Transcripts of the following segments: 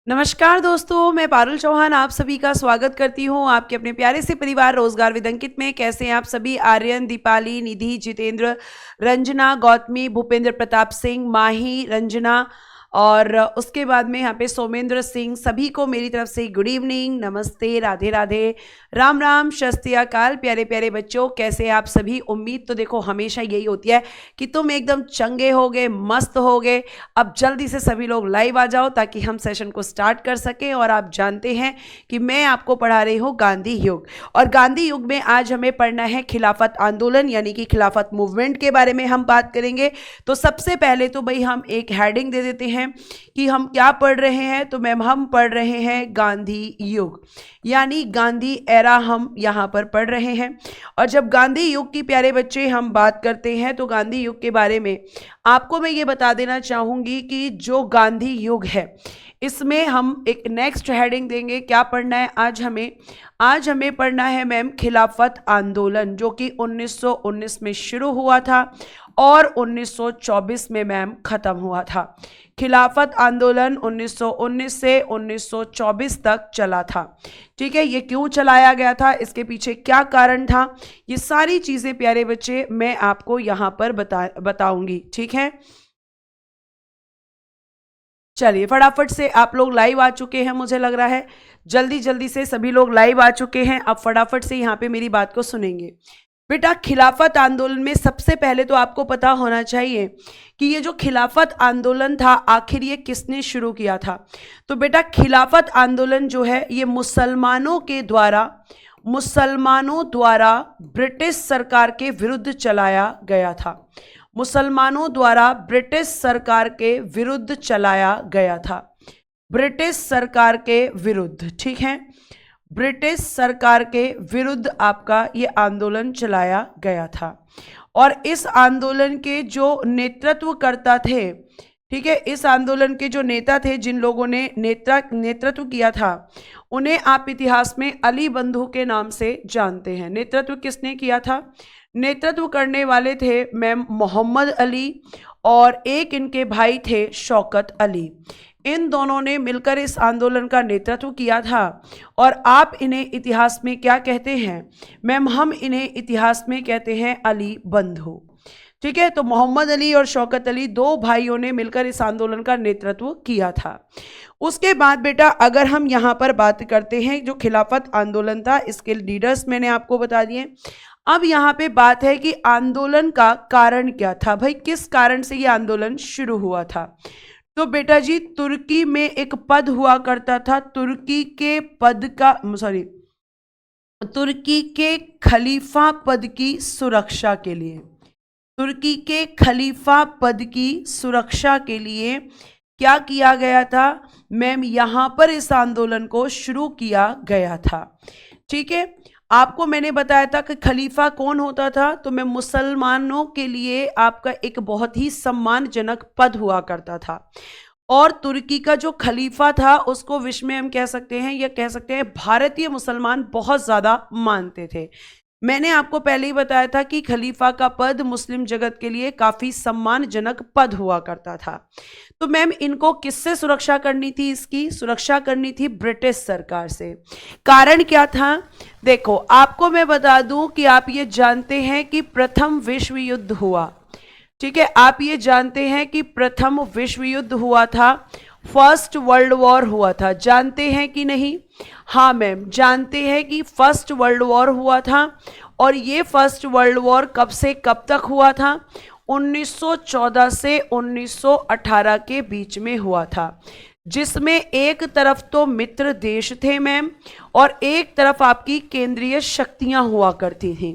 नमस्कार दोस्तों, मैं पारुल चौहान आप सभी का स्वागत करती हूँ आपके अपने प्यारे से परिवार रोजगार विद अंकित में। कैसे हैं आप सभी? आर्यन, दीपाली, निधि, जितेंद्र, रंजना, गौतमी, भूपेंद्र प्रताप सिंह, माही, रंजना और उसके बाद में यहाँ पे सोमेंद्र सिंह, सभी को मेरी तरफ से गुड इवनिंग, नमस्ते, राधे राधे, राम राम, शस्त्री अकाल। प्यारे प्यारे बच्चों, कैसे आप सभी? उम्मीद तो देखो हमेशा यही होती है कि तुम एकदम चंगे हो गए, मस्त हो गए। अब जल्दी से सभी लोग लाइव आ जाओ ताकि हम सेशन को स्टार्ट कर सकें। और आप जानते हैं कि मैं आपको पढ़ा रही हूँ गांधी युग, और गांधी युग में आज हमें पढ़ना है खिलाफत आंदोलन यानी कि खिलाफत मूवमेंट के बारे में हम बात करेंगे। तो सबसे पहले तो भाई हम एक हेडिंग दे देते हैं कि हम क्या पढ़ रहे हैं। तो मैम हम पढ़ रहे हैं गांधी युग यानी गांधी एरा हम यहाँ पर पढ़ रहे हैं। और जब गांधी युग की प्यारे बच्चे हम बात करते हैं तो गांधी युग के बारे में आपको मैं ये बता देना चाहूँगी कि जो गांधी युग है इसमें हम एक नेक्स्ट हेडिंग देंगे। क्या पढ़ना है आज हमें पढ़ना है मैम खिलाफत आंदोलन, जो कि 1919 में शुरू हुआ था और 1924 में मैम खत्म हुआ था। खिलाफत आंदोलन 1919 से 1924 तक चला था। ठीक है, ये क्यों चलाया गया था, इसके पीछे क्या कारण था, ये सारी चीजें प्यारे बच्चे मैं आपको यहाँ पर बताऊंगी। ठीक है, चलिए फटाफट से आप लोग लाइव आ चुके हैं, मुझे लग रहा है जल्दी जल्दी से सभी लोग लाइव आ चुके हैं। अब फटाफट से यहाँ पे मेरी बात को सुनेंगे। बेटा, खिलाफत आंदोलन में सबसे पहले तो आपको पता होना चाहिए कि ये जो खिलाफत आंदोलन था आखिर ये किसने शुरू किया था। तो बेटा, खिलाफत आंदोलन जो है ये मुसलमानों द्वारा ब्रिटिश सरकार के विरुद्ध चलाया गया था। मुसलमानों द्वारा ब्रिटिश सरकार के विरुद्ध चलाया गया था। ब्रिटिश सरकार के विरुद्ध, ठीक है, ब्रिटिश सरकार के विरुद्ध आपका ये आंदोलन चलाया गया था। और इस आंदोलन के जो नेतृत्वकर्ता थे, ठीक है, इस आंदोलन के जो नेता थे, जिन लोगों ने नेतृत्व किया था, उन्हें आप इतिहास में अली बंधु के नाम से जानते हैं। नेतृत्व किसने किया था? नेतृत्व करने वाले थे मैम मोहम्मद अली और एक इनके भाई थे शौकत अली। इन दोनों ने मिलकर इस आंदोलन का नेतृत्व किया था। और आप इन्हें इतिहास में क्या कहते हैं मैम? हम इन्हें इतिहास में कहते हैं अली बंधु। ठीक है, तो मोहम्मद अली और शौकत अली दो भाइयों ने मिलकर इस आंदोलन का नेतृत्व किया था। उसके बाद बेटा अगर हम यहाँ पर बात करते हैं जो खिलाफत आंदोलन था, इसके लीडर्स मैंने आपको बता दिए। अब यहाँ पे बात है कि आंदोलन का कारण क्या था। भाई, किस कारण से ये आंदोलन शुरू हुआ था? तो बेटा जी, तुर्की में एक पद हुआ करता था, तुर्की के खलीफा पद की सुरक्षा के लिए। तुर्की के खलीफा पद की सुरक्षा के लिए क्या किया गया था मैम? यहां पर इस आंदोलन को शुरू किया गया था। ठीक है, आपको मैंने बताया था कि खलीफा कौन होता था। तो मैं मुसलमानों के लिए आपका एक बहुत ही सम्मानजनक पद हुआ करता था। और तुर्की का जो खलीफा था उसको विश्व में हम कह सकते हैं, या कह सकते हैं भारतीय मुसलमान बहुत ज़्यादा मानते थे। मैंने आपको पहले ही बताया था कि खलीफा का पद मुस्लिम जगत के लिए काफ़ी सम्मानजनक पद हुआ करता था। तो मैम इनको किससे सुरक्षा करनी थी? इसकी सुरक्षा करनी थी ब्रिटिश सरकार से। कारण क्या था? देखो, आपको मैं बता दूं कि आप ये जानते हैं कि प्रथम विश्व युद्ध हुआ। ठीक है, आप ये जानते हैं कि प्रथम विश्व युद्ध हुआ था, फर्स्ट वर्ल्ड वॉर हुआ था। जानते हैं कि नहीं? हाँ मैम, जानते हैं कि फर्स्ट वर्ल्ड वॉर हुआ था। और ये फर्स्ट वर्ल्ड वॉर कब से कब तक हुआ था? 1914 से 1918 के बीच में हुआ था, जिसमें एक तरफ तो मित्र देश थे मैम और एक तरफ आपकी केंद्रीय शक्तियां हुआ करती थी।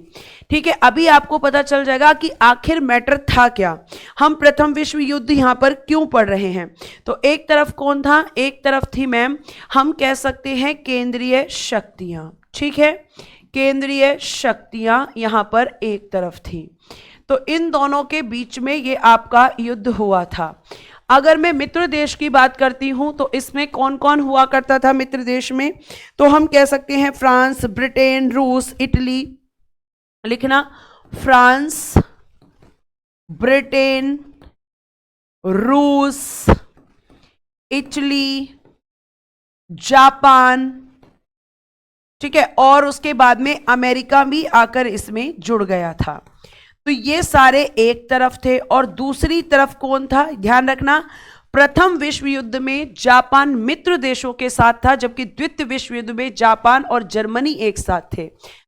ठीक है, अभी आपको पता चल जाएगा कि आखिर मैटर था क्या, हम प्रथम विश्व युद्ध यहाँ पर क्यों पढ़ रहे हैं। तो एक तरफ कौन था? एक तरफ थी मैम, हम कह सकते हैं केंद्रीय शक्तियां। ठीक है, केंद्रीय शक्तियां यहाँ पर एक तरफ थी। तो इन दोनों के बीच में ये आपका युद्ध हुआ था। अगर मैं मित्र देश की बात करती हूं तो इसमें कौन कौन हुआ करता था मित्र देश में? तो हम कह सकते हैं फ्रांस, ब्रिटेन, रूस, इटली। लिखना, फ्रांस, ब्रिटेन, रूस, इटली जापान, ठीक है, और उसके बाद में अमेरिका भी आकर इसमें जुड़ गया था। तो ये सारे एक तरफ थे और दूसरी तरफ कौन था, ध्यान रखना, प्रथम विश्व युद्ध में जापान मित्र देशों के साथ था, जबकि द्वितीय विश्व युद्ध में जापान और जर्मनी एक साथ थे।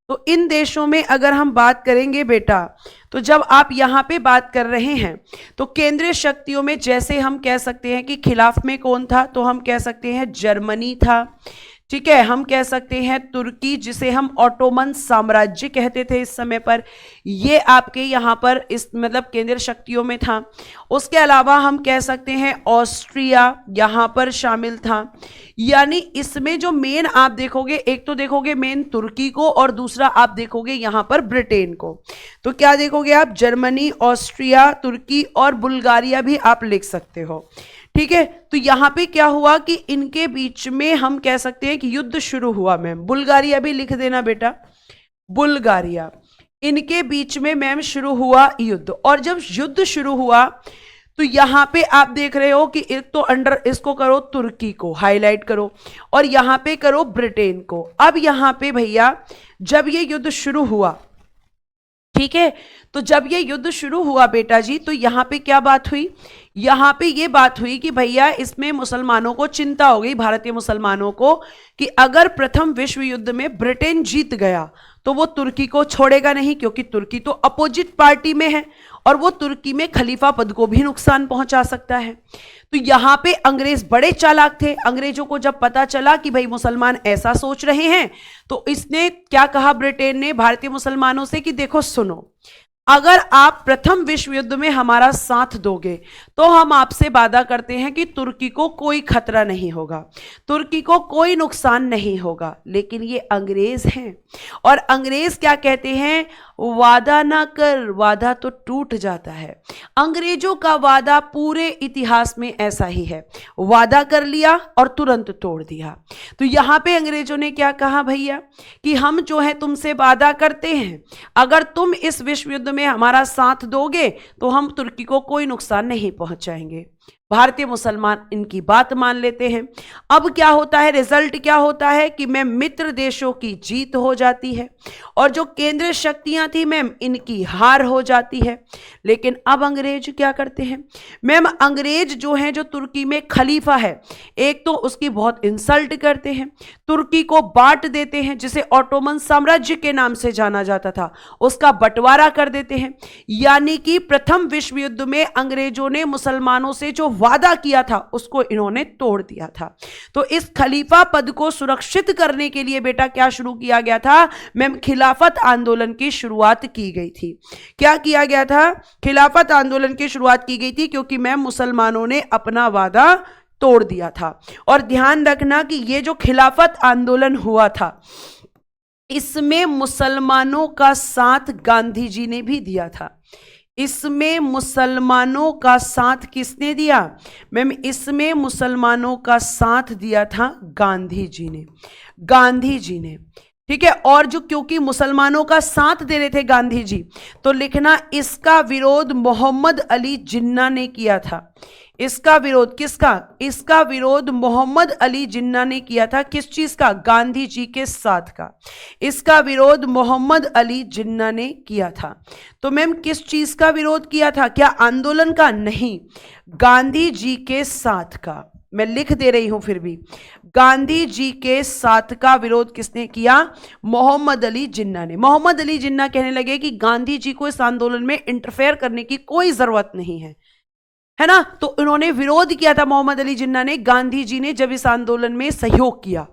तो इन देशों में अगर हम बात करेंगे बेटा, तो जब आप यहां पे बात कर रहे हैं तो केंद्रीय शक्तियों में जैसे हम कह सकते हैं कि खिलाफ में कौन था, तो हम कह सकते हैं जर्मनी था, ठीक है, हम कह सकते हैं तुर्की, जिसे हम ऑटोमन साम्राज्य कहते थे इस समय पर, ये आपके यहाँ पर इस मतलब केंद्रीय शक्तियों में था। उसके अलावा हम कह सकते हैं ऑस्ट्रिया यहाँ पर शामिल था। यानी इसमें जो मेन आप देखोगे, एक तो देखोगे मेन तुर्की को और दूसरा आप देखोगे यहाँ पर ब्रिटेन को। तो क्या देखोगे आप, जर्मनी, ऑस्ट्रिया, तुर्की और बुल्गारिया भी आप लिख सकते हो, ठीक है। तो यहां पे क्या हुआ कि इनके बीच में हम कह सकते हैं कि युद्ध शुरू हुआ। मैम बुल्गारिया भी लिख देना बेटा, बुल्गारिया, इनके बीच में मैम शुरू हुआ युद्ध। और जब युद्ध शुरू हुआ तो यहां पे आप देख रहे हो कि एक तो अंडर इसको करो, तुर्की को हाईलाइट करो और यहां पे करो ब्रिटेन को। अब यहां पे भैया जब ये युद्ध शुरू हुआ, ठीक है, तो जब ये युद्ध शुरू हुआ बेटा जी, तो यहां पे क्या बात हुई, यहां पे ये बात हुई कि भैया इसमें मुसलमानों को चिंता हो गई, भारतीय मुसलमानों को, कि अगर प्रथम विश्व युद्ध में ब्रिटेन जीत गया तो वो तुर्की को छोड़ेगा नहीं, क्योंकि तुर्की तो अपोजिट पार्टी में है और वो तुर्की में खलीफा पद को भी नुकसान पहुंचा सकता है। तो यहां पे अंग्रेज बड़े चालाक थे। अंग्रेजों को जब पता चला कि भाई मुसलमान ऐसा सोच रहे हैं, तो इसने क्या कहा, ब्रिटेन ने भारतीय मुसलमानों से कि देखो सुनो, अगर आप प्रथम विश्व युद्ध में हमारा साथ दोगे तो हम आपसे वादा करते हैं कि तुर्की को कोई खतरा नहीं होगा, तुर्की को कोई नुकसान नहीं होगा। लेकिन ये अंग्रेज हैं और अंग्रेज क्या कहते हैं, वादा ना कर, वादा तो टूट जाता है। अंग्रेजों का वादा पूरे इतिहास में ऐसा ही है, वादा कर लिया और तुरंत तोड़ दिया। तो यहां पे अंग्रेजों ने क्या कहा भैया कि हम जो है तुमसे वादा करते हैं, अगर तुम इस विश्व युद्ध में हमारा साथ दोगे तो हम तुर्की को कोई नुकसान नहीं पहुंचाएंगे। भारतीय मुसलमान इनकी बात मान लेते हैं। अब क्या होता है, रिजल्ट क्या होता है कि मैम मित्र देशों की जीत हो जाती है और जो केंद्रीय शक्तियां थी मैम इनकी हार हो जाती है। लेकिन अब अंग्रेज क्या करते हैं मैम, अंग्रेज जो है, जो तुर्की में खलीफा है, एक तो उसकी बहुत इंसल्ट करते हैं, तुर्की को बांट देते हैं, जिसे ऑटोमन साम्राज्य के नाम से जाना जाता था, उसका बंटवारा कर देते हैं। यानी कि प्रथम विश्व युद्ध में अंग्रेजों ने मुसलमानों से जो वादा किया था उसको इन्होंने तोड़ दिया था। तो इस खलीफा पद को सुरक्षित करने के लिए बेटा क्या शुरू किया गया था मैम, खिलाफत आंदोलन की शुरुआत की गई थी। क्या किया गया था, खिलाफत आंदोलन की शुरुआत की गई थी, क्योंकि मैम मुसलमानों ने अपना वादा तोड़ दिया था। और ध्यान रखना कि ये जो खिलाफत आंदोलन हुआ था, इसमें मुसलमानों का साथ गांधी जी ने भी दिया था। इसमें मुसलमानों का साथ किसने दिया मैम, इसमें मुसलमानों का साथ दिया था गांधी जी ने, गांधी जी ने, ठीक है। और जो क्योंकि मुसलमानों का साथ दे रहे थे गांधी जी, तो लिखना इसका विरोध मोहम्मद अली जिन्ना ने किया था। इसका विरोध किसका, इसका विरोध मोहम्मद अली जिन्ना ने किया था। किस चीज का, गांधी जी के साथ का। इसका विरोध मोहम्मद अली जिन्ना ने किया था। तो मैम किस चीज का विरोध किया था, क्या आंदोलन का, नहीं, गांधी जी के साथ का। मैं लिख दे रही हूं फिर भी, गांधी जी के साथ का विरोध किसने किया, मोहम्मद अली जिन्ना ने। मोहम्मद अली जिन्ना कहने लगे कि गांधी जी को इस आंदोलन में इंटरफेयर करने की कोई जरूरत नहीं है ना। तो इन्होंने विरोध किया था मोहम्मद अली जिन्ना ने, गांधी जी ने जब इस आंदोलन में सहयोग किया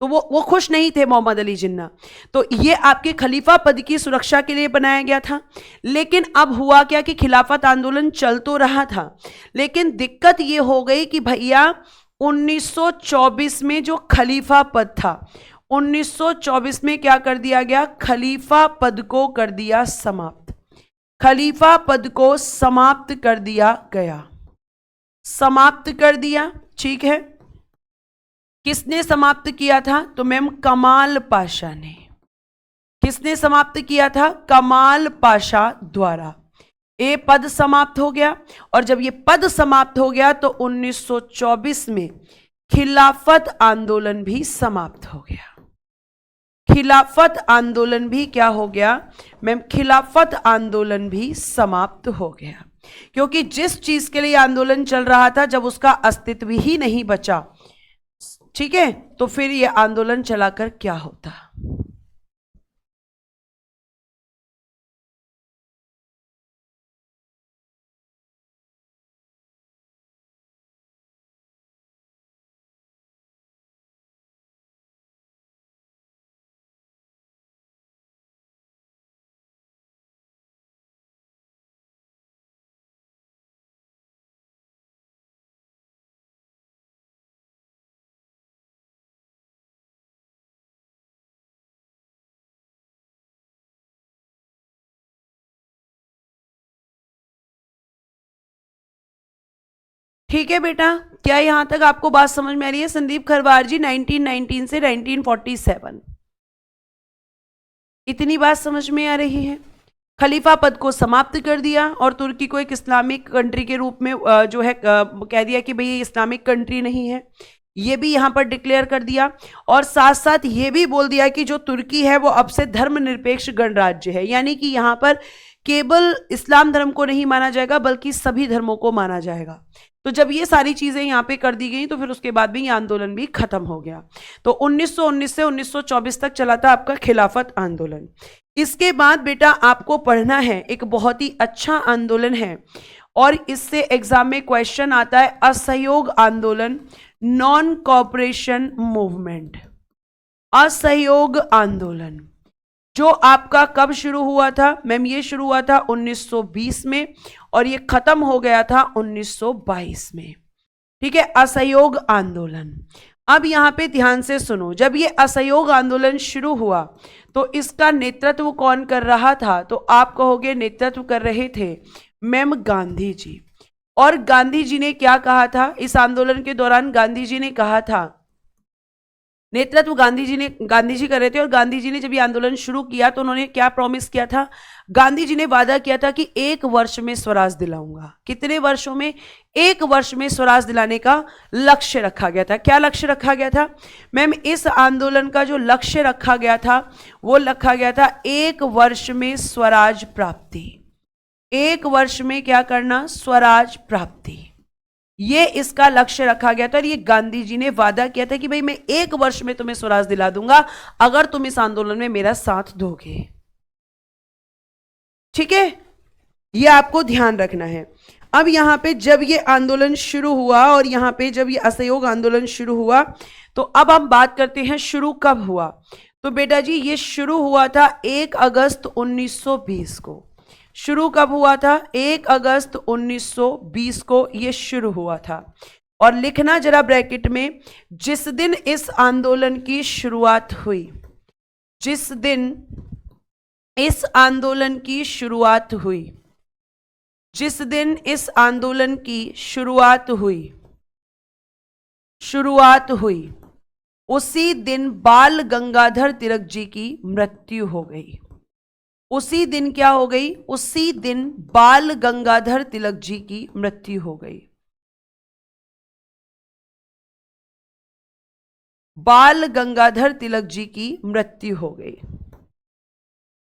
तो वो खुश नहीं थे मोहम्मद अली जिन्ना। तो ये आपके खलीफा पद की सुरक्षा के लिए बनाया गया था। लेकिन अब हुआ क्या कि खिलाफत आंदोलन चल तो रहा था, लेकिन दिक्कत ये हो गई कि भैया 1924 में जो खलीफा पद था, 1924 में क्या कर दिया गया, खलीफा पद को कर दिया समाप्त। खलीफा पद को समाप्त कर दिया गया, समाप्त कर दिया, ठीक है। किसने समाप्त किया था, तो मैम कमाल पाशा ने। किसने समाप्त किया था, कमाल पाशा द्वारा। ये पद समाप्त हो गया और जब ये पद समाप्त हो गया तो 1924 में खिलाफत आंदोलन भी समाप्त हो गया। खिलाफत आंदोलन भी क्या हो गया मैम? खिलाफत आंदोलन भी समाप्त हो गया, क्योंकि जिस चीज के लिए आंदोलन चल रहा था, जब उसका अस्तित्व ही नहीं बचा, ठीक है, तो फिर यह आंदोलन चलाकर क्या होता? ठीक है बेटा, क्या यहां तक आपको बात समझ में आ रही है? संदीप खरवार जी, 1919 से 1947, इतनी बात समझ में आ रही है? खलीफा पद को समाप्त कर दिया और तुर्की को एक इस्लामिक कंट्री के रूप में जो है कह दिया कि भाई ये इस्लामिक कंट्री नहीं है, ये भी यहां पर डिक्लेयर कर दिया। और साथ साथ ये भी बोल दिया कि जो तुर्की है वो अब से धर्मनिरपेक्ष गणराज्य है, यानी कि यहां पर केवल इस्लाम धर्म को नहीं माना जाएगा बल्कि सभी धर्मों को माना जाएगा। तो जब ये सारी चीजें यहाँ पे कर दी गई तो फिर उसके बाद भी ये आंदोलन भी खत्म हो गया। तो 1919 से 1924 तक चला था आपका खिलाफत आंदोलन। इसके बाद बेटा आपको पढ़ना है, एक बहुत ही अच्छा आंदोलन है और इससे एग्जाम में क्वेश्चन आता है, असहयोग आंदोलन, नॉन कॉपरेशन मूवमेंट। असहयोग आंदोलन जो आपका कब शुरू हुआ था मैम? ये शुरू हुआ था 1920 में और ये खत्म हो गया था 1922 में। ठीक है, असहयोग आंदोलन। अब यहां पे ध्यान से सुनो, जब ये असहयोग आंदोलन शुरू हुआ तो इसका नेतृत्व कौन कर रहा था? तो आप कहोगे नेतृत्व कर रहे थे मैम गांधी जी। और गांधी जी ने क्या कहा था इस आंदोलन के दौरान? गांधी जी ने कहा था, नेतृत्व गांधी जी कर रहे थे। और गांधी जी ने जब ये आंदोलन शुरू किया तो उन्होंने क्या प्रॉमिस किया था? गांधी जी ने वादा किया था कि 1 वर्ष में स्वराज दिलाऊंगा। कितने वर्षों में? 1 वर्ष में स्वराज दिलाने का लक्ष्य रखा गया था। क्या लक्ष्य रखा गया था मैम? इस आंदोलन का जो लक्ष्य रखा गया था वो रखा गया था 1 वर्ष में स्वराज प्राप्ति। 1 वर्ष में क्या करना? स्वराज प्राप्ति, ये इसका लक्ष्य रखा गया था। और ये गांधी जी ने वादा किया था कि भाई मैं 1 वर्ष में तुम्हें स्वराज दिला दूंगा अगर तुम इस आंदोलन में मेरा साथ दोगे। ठीक है, ये आपको ध्यान रखना है। अब यहां पे जब ये आंदोलन शुरू हुआ और यहां पे जब ये असहयोग आंदोलन शुरू हुआ तो अब हम बात करते हैं शुरू कब हुआ। तो बेटा जी ये शुरू हुआ था 1 अगस्त 1920 को। शुरू कब हुआ था? 1 अगस्त 1920 को ये शुरू हुआ था। और लिखना जरा ब्रैकेट में, जिस दिन इस आंदोलन की शुरुआत हुई, जिस दिन इस आंदोलन की शुरुआत हुई, जिस दिन इस आंदोलन की शुरुआत हुई उसी दिन बाल गंगाधर तिलक जी की मृत्यु हो गई। उसी दिन क्या हो गई? उसी दिन बाल गंगाधर तिलक जी की मृत्यु हो गई। बाल गंगाधर तिलक जी की मृत्यु हो गई।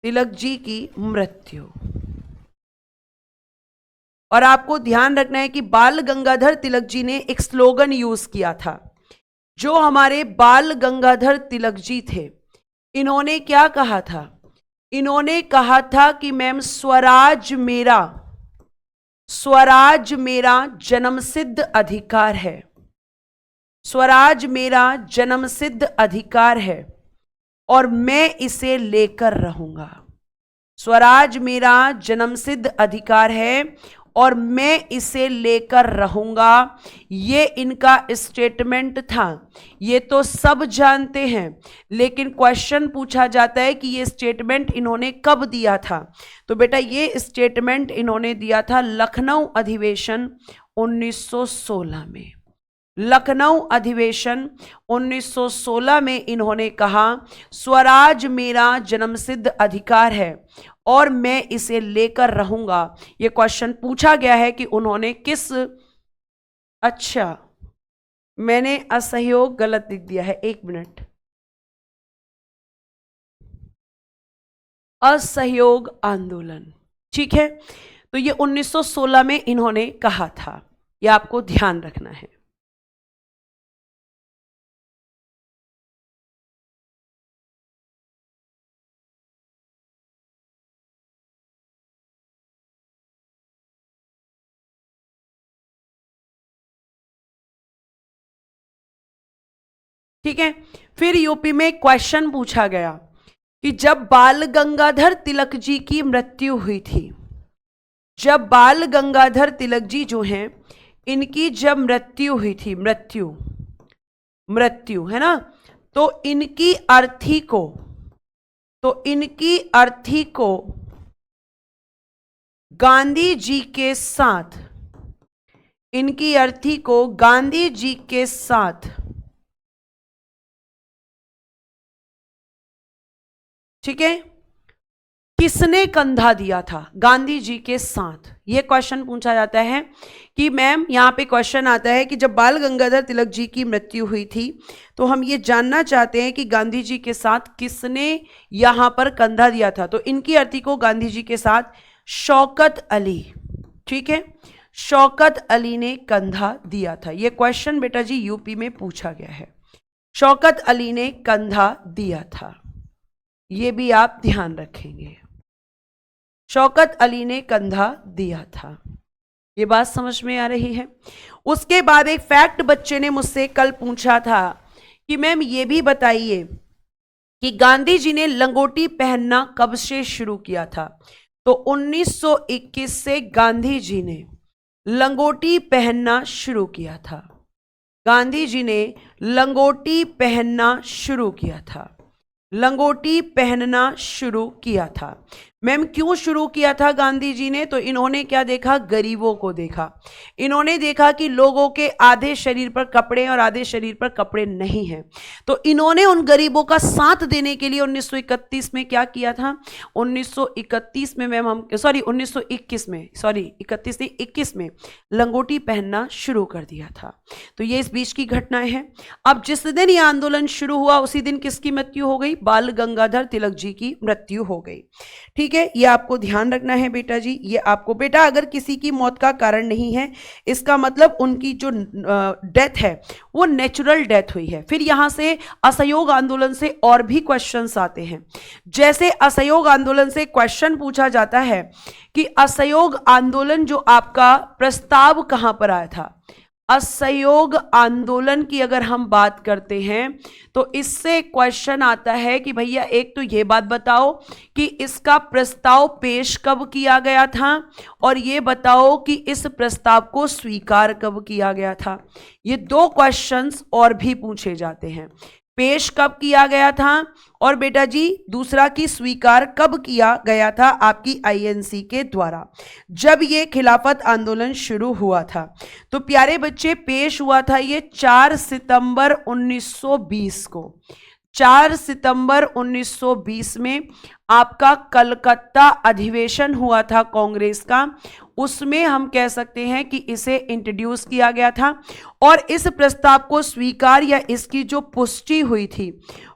तिलक जी की मृत्यु। और आपको ध्यान रखना है कि बाल गंगाधर तिलक जी ने एक स्लोगन यूज किया था। जो हमारे बाल गंगाधर तिलक जी थे, इन्होंने क्या कहा था? इन्होंने कहा था कि मैम स्वराज मेरा जन्मसिद्ध अधिकार है। स्वराज मेरा जन्मसिद्ध अधिकार है और मैं इसे लेकर रहूंगा। स्वराज मेरा जन्मसिद्ध अधिकार है और मैं इसे लेकर रहूंगा, ये इनका स्टेटमेंट था। ये तो सब जानते हैं, लेकिन क्वेश्चन पूछा जाता है कि ये स्टेटमेंट इन्होंने कब दिया था। तो बेटा ये स्टेटमेंट इन्होंने दिया था लखनऊ अधिवेशन 1916 में। लखनऊ अधिवेशन 1916 में इन्होंने कहा स्वराज मेरा जन्मसिद्ध अधिकार है और मैं इसे लेकर रहूंगा। यह क्वेश्चन पूछा गया है कि उन्होंने किस, अच्छा मैंने असहयोग गलत लिख दिया है, 1 मिनट। असहयोग आंदोलन, ठीक है। तो ये 1916 में इन्होंने कहा था, ये आपको ध्यान रखना है। ठीक है। फिर यूपी में क्वेश्चन पूछा गया कि जब बाल गंगाधर तिलक जी की मृत्यु हुई थी, जब बाल गंगाधर तिलक जी जो हैं इनकी जब मृत्यु हुई थी, मृत्यु है ना, तो इनकी अर्थी को गांधी जी के साथ, इनकी अर्थी को गांधी जी के साथ, ठीक है, किसने कंधा दिया था गांधी जी के साथ? यह क्वेश्चन पूछा जाता है कि मैम यहां पे क्वेश्चन आता है कि जब बाल गंगाधर तिलक जी की मृत्यु हुई थी तो हम ये जानना चाहते हैं कि गांधी जी के साथ किसने यहां पर कंधा दिया था। तो इनकी अर्थी को गांधी जी के साथ शौकत अली, ठीक है, शौकत अली ने कंधा दिया था। यह क्वेश्चन बेटा जी यूपी में पूछा गया है, शौकत अली ने कंधा दिया था, ये भी आप ध्यान रखेंगे। शौकत अली ने कंधा दिया था, ये बात समझ में आ रही है। उसके बाद एक फैक्ट बच्चे ने मुझसे कल पूछा था कि मैम ये भी बताइए कि गांधी जी ने लंगोटी पहनना कब से शुरू किया था? तो 1921 से गांधी जी ने लंगोटी पहनना शुरू किया था, गांधी जी ने लंगोटी पहनना शुरू किया था, लंगोटी पहनना शुरू किया था। मैम क्यों शुरू किया था गांधी जी ने? तो इन्होंने क्या देखा? गरीबों को देखा। इन्होंने देखा कि लोगों के आधे शरीर पर कपड़े और आधे शरीर पर कपड़े नहीं हैं, तो इन्होंने उन गरीबों का साथ देने के लिए 1931 में क्या किया था? 1931 में मैम हम 1921 में 31 नहीं 21 में लंगोटी पहनना शुरू कर दिया था। तो ये इस बीच की घटनाएं हैं। अब जिस दिन ये आंदोलन शुरू हुआ उसी दिन किसकी मृत्यु हो गई? बाल गंगाधर तिलक जी की मृत्यु हो गई। ठीक है, ये आपको ध्यान रखना है बेटा जी। ये आपको बेटा अगर किसी की मौत का कारण नहीं है इसका मतलब उनकी जो डेथ है वो नेचुरल डेथ हुई है। फिर यहां से असहयोग आंदोलन से और भी क्वेश्चंस आते हैं। जैसे असहयोग आंदोलन से क्वेश्चन पूछा जाता है कि असहयोग आंदोलन जो आपका प्रस्ताव कहां पर आया था? असहयोग आंदोलन की अगर हम बात करते हैं तो इससे क्वेश्चन आता है कि भैया एक तो ये बात बताओ कि इसका प्रस्ताव पेश कब किया गया था और ये बताओ कि इस प्रस्ताव को स्वीकार कब किया गया था। ये दो क्वेश्चंस और भी पूछे जाते हैं, पेश कब किया गया था और बेटा जी दूसरा की स्वीकार कब किया गया था आपकी आईएनसी के द्वारा जब ये खिलाफत आंदोलन शुरू हुआ था। तो प्यारे बच्चे पेश हुआ था ये 4 सितंबर 1920 को। 4 सितंबर 1920 में आपका कलकत्ता अधिवेशन हुआ था कांग्रेस का, उसमें हम कह सकते हैं कि इसे इंट्रोड्यूस किया गया था और इस प्रस्ताव को स्वीकार या इसकी जो पुष्टि हुई थी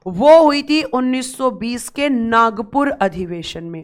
वो हुई थी 1920 के नागपुर अधिवेशन में।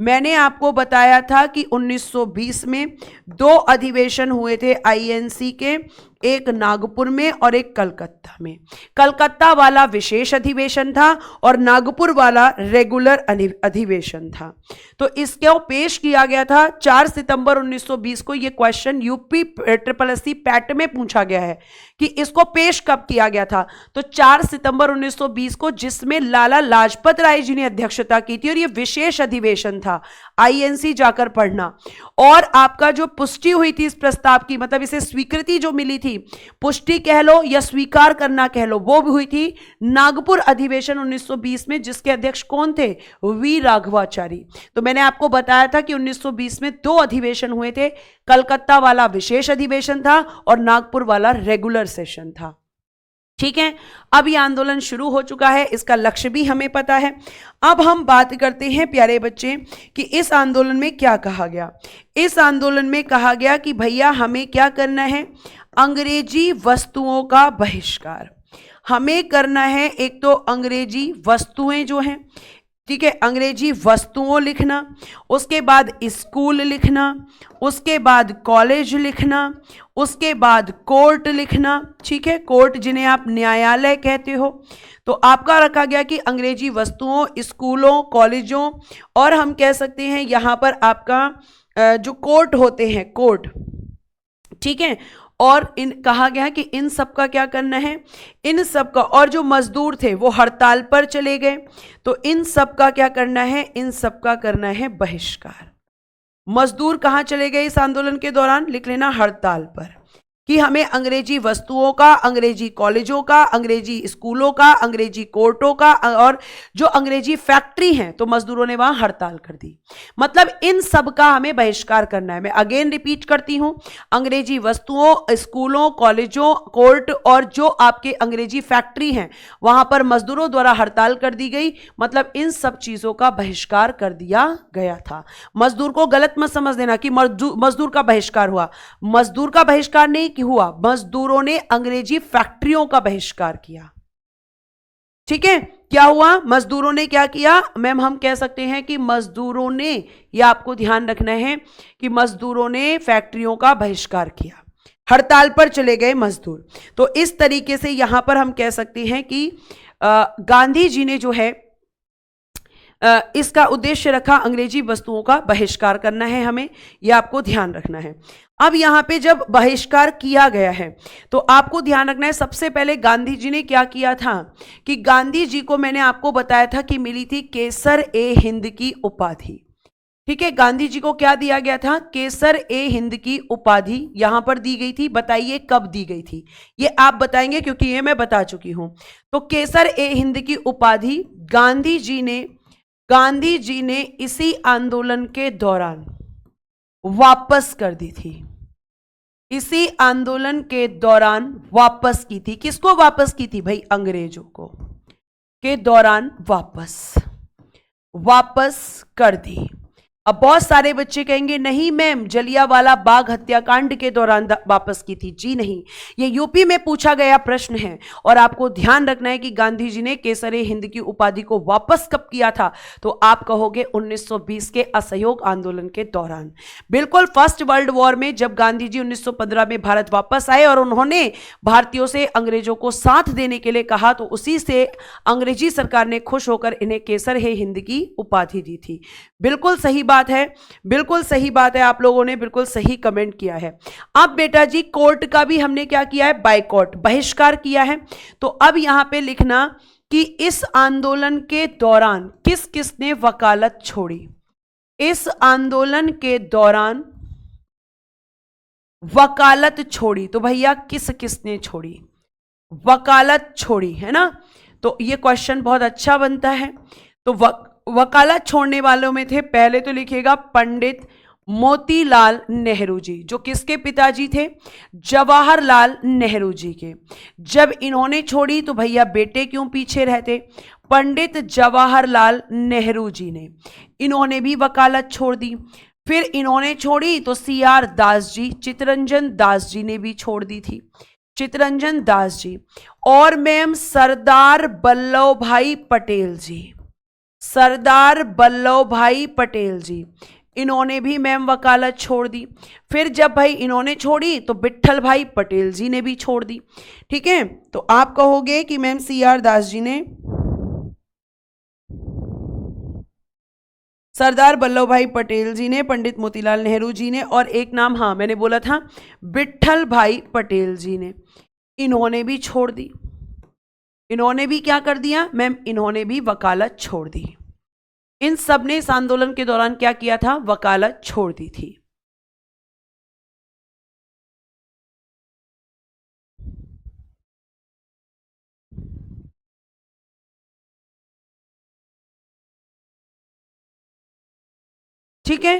मैंने आपको बताया था कि 1920 में 2 अधिवेशन हुए थे आईएनसी के, एक नागपुर में और एक कलकत्ता में। कलकत्ता वाला विशेष अधिवेशन था और नागपुर वाला रेगुलर अधिवेशन था। तो इसको पेश किया गया था 4 सितंबर 1920 को। यह क्वेश्चन यूपी SSC पैट में पूछा गया है कि इसको पेश कब किया गया था। तो 4 सितंबर 1920 को, जिसमें लाला लाजपत राय जी ने अध्यक्षता की थी और यह विशेष अधिवेशन था। आईएनसी जाकर पढ़ना। और आपका जो पुष्टि हुई थी इस प्रस्ताव की, मतलब इसे स्वीकृति जो मिली थी, पुष्टि कह लो या स्वीकार करना कह लो, वो भी हुई थी नागपुर अधिवेशन 1920 में, जिसके अध्यक्ष कौन थे? वी राघवाचारी। तो मैंने आपको बताया था कि 1920 में 2 अधिवेशन हुए थे, कलकत्ता वाला विशेष अधिवेशन था और नागपुर वाला रेगुलर सेशन था। ठीक है, अब यह आंदोलन शुरू हो चुका है, इसका लक्ष्य भी हमें पता है। अब हम बात करते हैं प्यारे बच्चे कि इस आंदोलन में क्या कहा गया। इस आंदोलन में कहा गया कि भैया हमें क्या करना है, अंग्रेजी वस्तुओं का बहिष्कार। हमें करना है एक तो अंग्रेजी वस्तुएं जो हैं, ठीक है, अंग्रेजी वस्तुओं लिखना, उसके बाद स्कूल लिखना, उसके बाद कॉलेज लिखना, उसके बाद कोर्ट लिखना, ठीक है, कोर्ट जिन्हें आप न्यायालय कहते हो। तो आपका रखा गया कि अंग्रेजी वस्तुओं, स्कूलों, कॉलेजों, और हम कह सकते हैं यहां पर आपका जो कोर्ट होते हैं, कोर्ट, ठीक है, और इन कहा गया कि इन सब का क्या करना है, इन सब का, और जो मजदूर थे वो हड़ताल पर चले गए, तो इन सब का क्या करना है, इन सब का करना है बहिष्कार। मजदूर कहां चले गए इस आंदोलन के दौरान, लिख लेना हड़ताल पर, कि हमें अंग्रेजी वस्तुओं का, अंग्रेजी कॉलेजों का, अंग्रेजी स्कूलों का, अंग्रेजी कोर्टों का, और जो अंग्रेजी फैक्ट्री हैं तो मजदूरों ने वहां हड़ताल कर दी। मतलब इन सब का हमें बहिष्कार करना है। मैं अगेन रिपीट करती हूं, अंग्रेजी वस्तुओं, स्कूलों, कॉलेजों, कोर्ट और जो आपके अंग्रेजी फैक्ट्री हैं वहां पर मजदूरों द्वारा हड़ताल कर दी गई। मतलब इन सब चीजों का बहिष्कार कर दिया गया था। मजदूर को गलत मत समझ देना कि मजदूर का बहिष्कार हुआ। मजदूर का बहिष्कार नहीं कि हुआ, मजदूरों ने अंग्रेजी फैक्ट्रियों का बहिष्कार किया। ठीक है, क्या हुआ, मजदूरों ने क्या किया मैम, हम कह सकते हैं कि मजदूरों ने, ये आपको ध्यान रखना है कि मजदूरों ने फैक्ट्रियों का बहिष्कार किया, हड़ताल पर चले गए मजदूर। तो इस तरीके से यहां पर हम कह सकते हैं कि गांधी जी ने जो है इसका उद्देश्य रखा अंग्रेजी वस्तुओं का बहिष्कार करना है, हमें यह आपको ध्यान रखना है। अब यहां पे जब बहिष्कार किया गया है तो आपको ध्यान रखना है, सबसे पहले गांधी जी ने क्या किया था कि गांधी जी को मैंने आपको बताया था कि मिली थी केसर ए हिंद की उपाधि। ठीक है, गांधी जी को क्या दिया गया था, केसर ए हिंद की उपाधि यहां पर दी गई थी। बताइए कब दी गई थी, ये आप बताएंगे क्योंकि ये मैं बता चुकी हूं। तो केसर ए हिंद की उपाधि गांधी जी ने इसी आंदोलन के दौरान वापस कर दी थी, इसी आंदोलन के दौरान वापस की थी। किसको वापस की थी भाई, अंग्रेजों को के दौरान वापस कर दी। अब बहुत सारे बच्चे कहेंगे नहीं मैम, जलियांवाला बाग हत्याकांड के दौरान वापस की थी। जी नहीं, ये यूपी में पूछा गया प्रश्न है और आपको ध्यान रखना है कि गांधी जी ने केसर ए हिंद की उपाधि को वापस कब किया था, तो आप कहोगे 1920 के असहयोग आंदोलन के दौरान। बिल्कुल फर्स्ट वर्ल्ड वॉर में जब गांधी जी 1915 में भारत वापस आए और उन्होंने भारतीयों से अंग्रेजों को साथ देने के लिए कहा, तो उसी से अंग्रेजी सरकार ने खुश होकर इन्हें केसर ए हिंद की उपाधि दी थी। बिल्कुल सही बात है, बिल्कुल सही बात है, आप लोगों ने बिल्कुल सही कमेंट किया है। अब बेटा जी कोर्ट का भी हमने क्या किया है, बायकॉट, बहिष्कार किया है। तो अब यहां पे लिखना कि इस आंदोलन के दौरान किस किसने वकालत छोड़ी, इस आंदोलन के दौरान वकालत छोड़ी। तो भैया किस किसने छोड़ी, वकालत छोड़ी, है ना। तो ये क्वेश्चन बहुत अच्छा बनता है। तो वकालत छोड़ने वालों में थे, पहले तो लिखिएगा पंडित मोतीलाल नेहरू जी, जो किसके पिताजी थे, जवाहरलाल नेहरू जी के। जब इन्होंने छोड़ी तो भैया बेटे क्यों पीछे रहते, पंडित जवाहरलाल नेहरू जी ने, इन्होंने भी वकालत छोड़ दी। फिर इन्होंने छोड़ी तो CR दास जी, चित्तरंजन दास जी ने भी छोड़ दी थी, चित्तरंजन दास जी। और मैम सरदार वल्लभ भाई पटेल जी, सरदार वल्लभ भाई पटेल जी, इन्होंने भी मैम वकालत छोड़ दी। फिर जब भाई इन्होंने छोड़ी तो विट्ठल भाई पटेल जी ने भी छोड़ दी। ठीक है, तो आप कहोगे कि मैम CR दास जी ने, सरदार वल्लभ भाई पटेल जी ने, पंडित मोतीलाल नेहरू जी ने, और एक नाम हाँ मैंने बोला था विट्ठल भाई पटेल जी ने, इन्होंने भी छोड़ दी। इन्होंने भी क्या कर दिया मैम, इन्होंने भी वकालत छोड़ दी। इन सब ने इस आंदोलन के दौरान क्या किया था, वकालत छोड़ दी थी। ठीक है,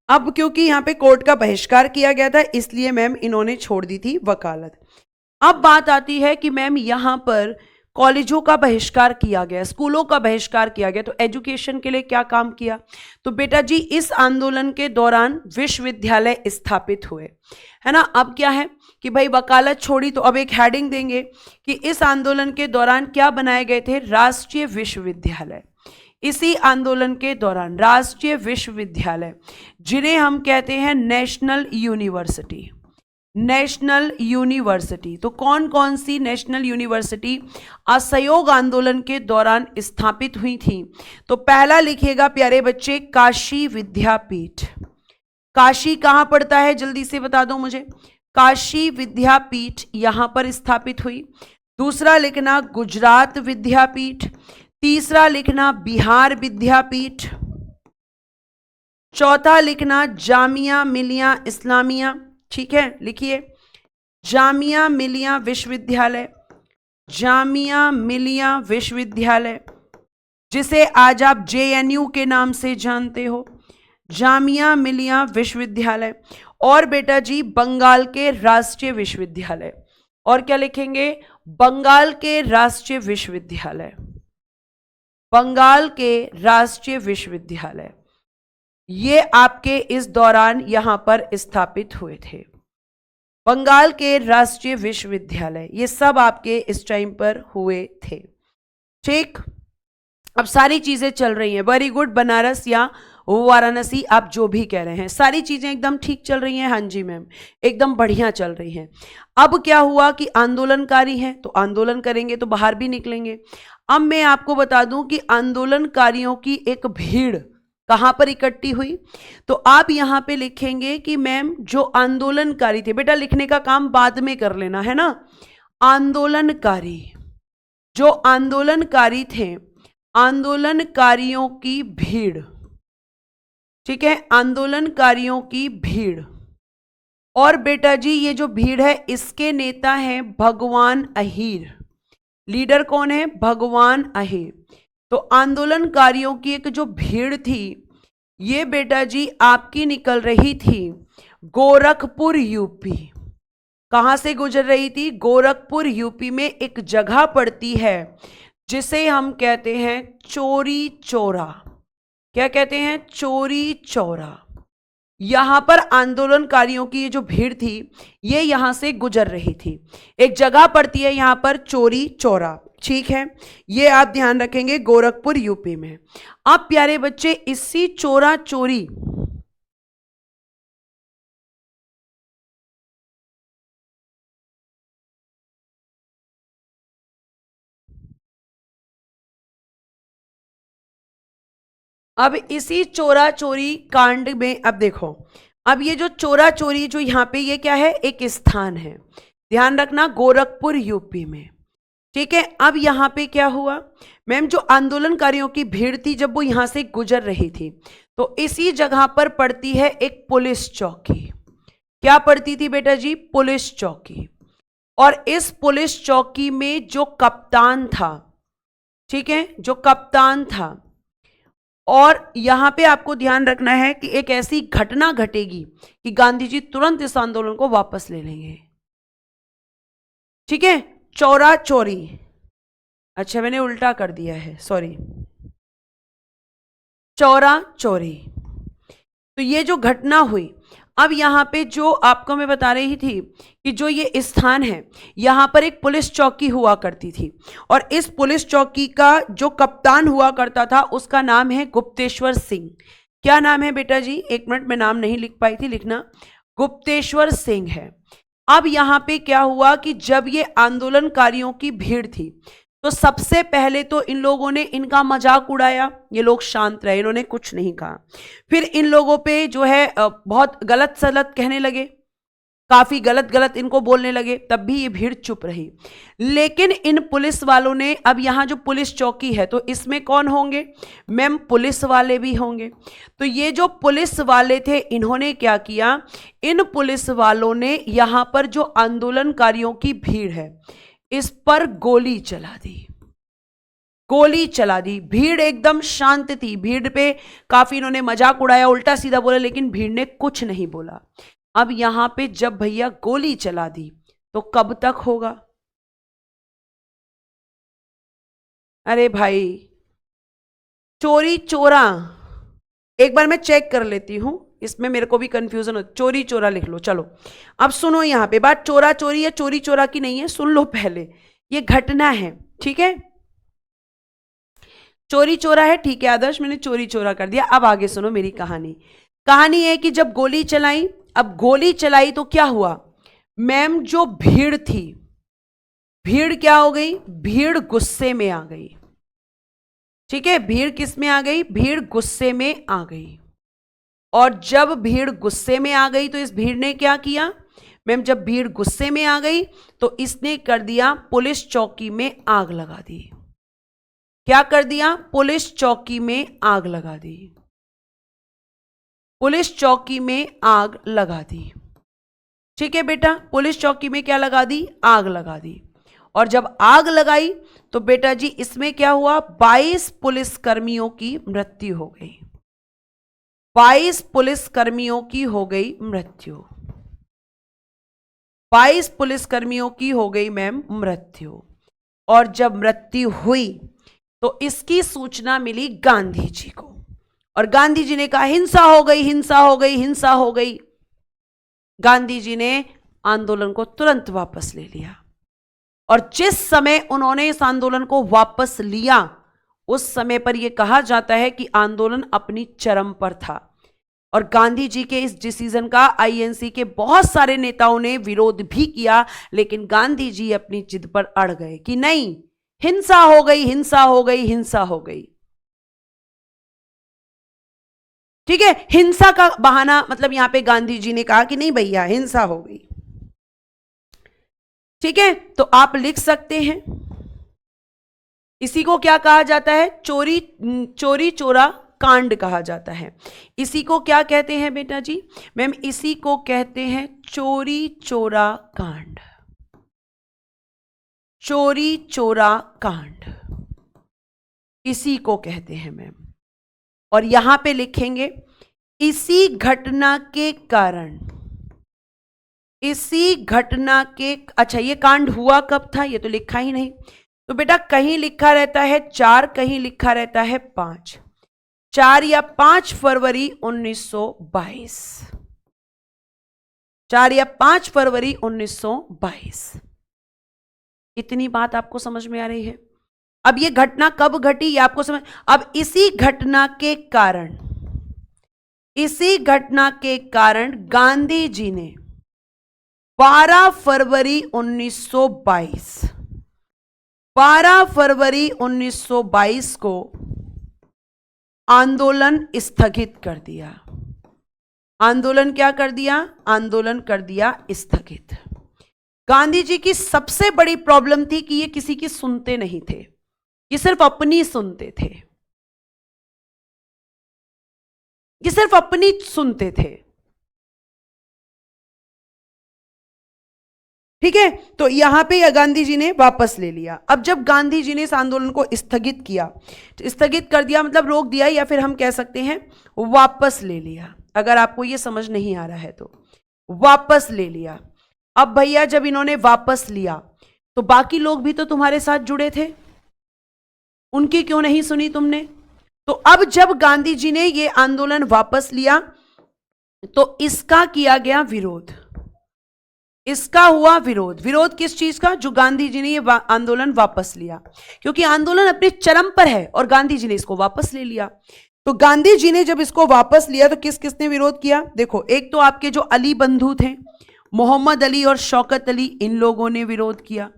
अब क्योंकि यहां पे कोर्ट का बहिष्कार किया गया था इसलिए मैम इन्होंने छोड़ दी थी वकालत। अब बात आती है कि मैम यहां पर कॉलेजों का बहिष्कार किया गया, स्कूलों का बहिष्कार किया गया। तो एजुकेशन के लिए क्या काम किया? तो बेटा जी इस आंदोलन के दौरान विश्वविद्यालय स्थापित हुए, है ना। अब क्या है कि भाई वकालत छोड़ी, तो अब एक हेडिंग देंगे कि इस आंदोलन के दौरान क्या बनाए गए थे? राष्ट्रीय विश्वविद्यालय। इसी आंदोलन के दौरान राष्ट्रीय विश्वविद्यालय, जिन्हें हम कहते हैं नेशनल यूनिवर्सिटी। नेशनल यूनिवर्सिटी, तो कौन कौन सी नेशनल यूनिवर्सिटी असहयोग आंदोलन के दौरान स्थापित हुई थी? तो पहला लिखिएगा प्यारे बच्चे, काशी विद्यापीठ। काशी कहां पड़ता है, जल्दी से बता दो मुझे। काशी विद्यापीठ यहां पर स्थापित हुई। दूसरा लिखना गुजरात विद्यापीठ। तीसरा लिखना बिहार विद्यापीठ। चौथा लिखना जामिया मिलिया इस्लामिया। ठीक है, लिखिए जामिया मिलिया विश्वविद्यालय। जामिया मिलिया विश्वविद्यालय, जिसे आज आप JNU के नाम से जानते हो, जामिया मिलिया विश्वविद्यालय। और बेटा जी बंगाल के राष्ट्रीय विश्वविद्यालय। और क्या लिखेंगे? बंगाल के राष्ट्रीय विश्वविद्यालय। बंगाल के राष्ट्रीय विश्वविद्यालय, ये आपके इस दौरान यहां पर स्थापित हुए थे। बंगाल के राष्ट्रीय विश्वविद्यालय, ये सब आपके इस टाइम पर हुए थे। ठीक, अब सारी चीजें चल रही हैं, वेरी गुड। बनारस या वाराणसी, आप जो भी कह रहे हैं, सारी चीजें एकदम ठीक चल रही हैं। हाँ जी मैम, एकदम बढ़िया चल रही हैं। अब क्या हुआ कि आंदोलनकारी हैं तो आंदोलन करेंगे तो बाहर भी निकलेंगे। अब मैं आपको बता दूं कि आंदोलनकारियों की एक भीड़ कहां पर इकट्ठी हुई। तो आप यहां पे लिखेंगे कि मैम जो आंदोलनकारी थे, बेटा लिखने का काम बाद में कर लेना है ना। आंदोलनकारी, जो आंदोलनकारी थे, आंदोलनकारियों की भीड़। ठीक है, आंदोलनकारियों की भीड़। और बेटा जी ये जो भीड़ है, इसके नेता हैं भगवान अहीर। लीडर कौन है? भगवान अहीर। तो आंदोलनकारियों की एक जो भीड़ थी, ये बेटा जी आपकी निकल रही थी गोरखपुर यूपी। कहां से गुजर रही थी? गोरखपुर यूपी में एक जगह पड़ती है जिसे हम कहते हैं चोरी चौरा। क्या कहते हैं? चोरी चौरा। यहां पर आंदोलनकारियों की ये जो भीड़ थी, ये यहां से गुजर रही थी। एक जगह पड़ती है यहां पर चोरी चौरा। ठीक है, ये आप ध्यान रखेंगे, गोरखपुर यूपी में। अब प्यारे बच्चे इसी चोरा चोरी, अब इसी चोरा चोरी कांड में अब देखो, अब ये जो चोरा चोरी जो यहां पे, ये क्या है? एक स्थान है, ध्यान रखना, गोरखपुर यूपी में। ठीक है, अब यहां पे क्या हुआ मैम? जो आंदोलनकारियों की भीड़ थी, जब वो यहां से गुजर रही थी, तो इसी जगह पर पड़ती है एक पुलिस चौकी। क्या पड़ती थी बेटा जी? पुलिस चौकी। और इस पुलिस चौकी में जो कप्तान था, ठीक है, जो कप्तान था, और यहां पे आपको ध्यान रखना है कि एक ऐसी घटना घटेगी कि गांधी जी तुरंत इस आंदोलन को वापस ले लेंगे। ठीक है, चौरा चोरी, अच्छा मैंने उल्टा कर दिया है, सॉरी, चौरा चोरी। तो ये जो घटना हुई, अब यहां पे जो आपको मैं बता रही थी कि जो ये स्थान है, यहां पर एक पुलिस चौकी हुआ करती थी, और इस पुलिस चौकी का जो कप्तान हुआ करता था, उसका नाम है गुप्तेश्वर सिंह। क्या नाम है बेटा जी? एक मिनट, मैं नाम नहीं लिख पाई थी, लिखना, गुप्तेश्वर सिंह है। अब यहां पे क्या हुआ कि जब ये आंदोलनकारियों की भीड़ थी, तो सबसे पहले तो इन लोगों ने इनका मजाक उड़ाया, ये लोग शांत रहे, इन्होंने कुछ नहीं कहा। फिर इन लोगों पे जो है बहुत गलत सलत कहने लगे, काफी गलत गलत इनको बोलने लगे, तब भी ये भीड़ चुप रही। लेकिन इन पुलिस वालों ने, अब यहां जो पुलिस चौकी है, तो इसमें कौन होंगे मैम? पुलिस वाले भी होंगे। तो ये जो पुलिस वाले थे, इन्होंने क्या किया? इन पुलिस वालों ने यहां पर जो आंदोलनकारियों की भीड़ है, इस पर गोली चला दी। गोली चला दी। भीड़ एकदम शांत थी, भीड़ पे काफी इन्होंने मजाक उड़ाया, उल्टा सीधा बोला, लेकिन भीड़ ने कुछ नहीं बोला। अब यहां पे जब भैया गोली चला दी, तो कब तक होगा? अरे भाई, चोरी चोरा, एक बार मैं चेक कर लेती हूं, इसमें मेरे को भी कंफ्यूजन हो। चोरी चोरा लिख लो। चलो अब सुनो, यहां पे बात चोरा चोरी या चोरी चोरा की नहीं है, सुन लो पहले। ये घटना है, ठीक है, चोरी चोरा है, ठीक है आदर्श, मैंने चोरी चोरा कर दिया। अब आगे सुनो मेरी कहानी। कहानी है कि जब गोली चलाई, अब गोली चलाई तो क्या हुआ मैम, जो भीड़ थी, भीड़ क्या हो गई, भीड़ गुस्से में आ गई। ठीक है, भीड़ किस में आ गई, भीड़ गुस्से में आ गई। और जब भीड़ गुस्से में आ गई तो इस भीड़ ने क्या किया मैम, जब भीड़ गुस्से में आ गई तो इसने कर दिया, पुलिस चौकी में आग लगा दी। क्या कर दिया, पुलिस चौकी में आग लगा दी, पुलिस चौकी में आग लगा दी। ठीक है बेटा, पुलिस चौकी में क्या लगा दी, आग लगा दी। और जब आग लगाई तो बेटा जी इसमें क्या हुआ, 22 पुलिस कर्मियों की मृत्यु हो गई, 22 पुलिस कर्मियों की हो गई मृत्यु, 22 पुलिस कर्मियों की हो गई मैम मृत्यु। और जब मृत्यु हुई तो इसकी सूचना मिली गांधी जी को, और गांधी जी ने कहा हिंसा हो गई, हिंसा हो गई, हिंसा हो गई। गांधी जी ने आंदोलन को तुरंत वापस ले लिया, और जिस समय उन्होंने इस आंदोलन को वापस लिया उस समय पर यह कहा जाता है कि आंदोलन अपनी चरम पर था। और गांधी जी के इस डिसीजन का आईएनसी के बहुत सारे नेताओं ने विरोध भी किया, लेकिन गांधी जी अपनी जिद पर अड़ गए कि नहीं, हिंसा हो गई, हिंसा हो गई, हिंसा हो गई। ठीक है, हिंसा का बहाना, मतलब यहां पे गांधी जी ने कहा कि नहीं भैया हिंसा हो गई। ठीक है, तो आप लिख सकते हैं, इसी को क्या कहा जाता है, चोरी चोरी चोरा कांड कहा जाता है। इसी को क्या कहते हैं बेटा जी, मैम इसी को कहते हैं चोरी चोरा कांड, चोरी चोरा कांड इसी को कहते हैं मैम। और यहां पे लिखेंगे इसी घटना के कारण, इसी घटना के, अच्छा ये कांड हुआ कब था ये तो लिखा ही नहीं, तो बेटा कहीं लिखा रहता है 4, कहीं लिखा रहता है 5, 4 या 5 फरवरी 1922, 4 या 5 फरवरी 1922। इतनी बात आपको समझ में आ रही है। अब ये घटना कब घटी ये आपको समझ, अब इसी घटना के कारण, इसी घटना के कारण गांधी जी ने 12 फरवरी 1922, 12 फरवरी 1922 को आंदोलन स्थगित कर दिया। आंदोलन क्या कर दिया, आंदोलन कर दिया स्थगित। गांधी जी की सबसे बड़ी प्रॉब्लम थी कि ये किसी की सुनते नहीं थे, ये सिर्फ अपनी सुनते थे, ये सिर्फ अपनी सुनते थे। ठीक है, तो यहां पे गांधी जी ने वापस ले लिया। अब जब गांधी जी ने इस आंदोलन को स्थगित किया, तो स्थगित कर दिया मतलब रोक दिया, या फिर हम कह सकते हैं वापस ले लिया। अगर आपको ये समझ नहीं आ रहा है तो वापस ले लिया। अब भैया जब इन्होंने वापस लिया तो बाकी लोग भी तो तुम्हारे साथ जुड़े थे, उनकी क्यों नहीं सुनी तुमने। तो अब जब गांधी जी ने ये आंदोलन वापस लिया तो इसका किया गया विरोध, इसका हुआ विरोध। विरोध किस चीज का, जो गांधी जी ने ये आंदोलन वापस लिया, क्योंकि आंदोलन अपने चरम पर है और गांधी जी ने इसको वापस ले लिया। तो गांधी जी ने जब इसको वापस लिया तो किस किसने विरोध किया, देखो एक तो आपके जो अली बंधु थे, मोहम्मद अली और शौकत अली, इन लोगों ने विरोध किया।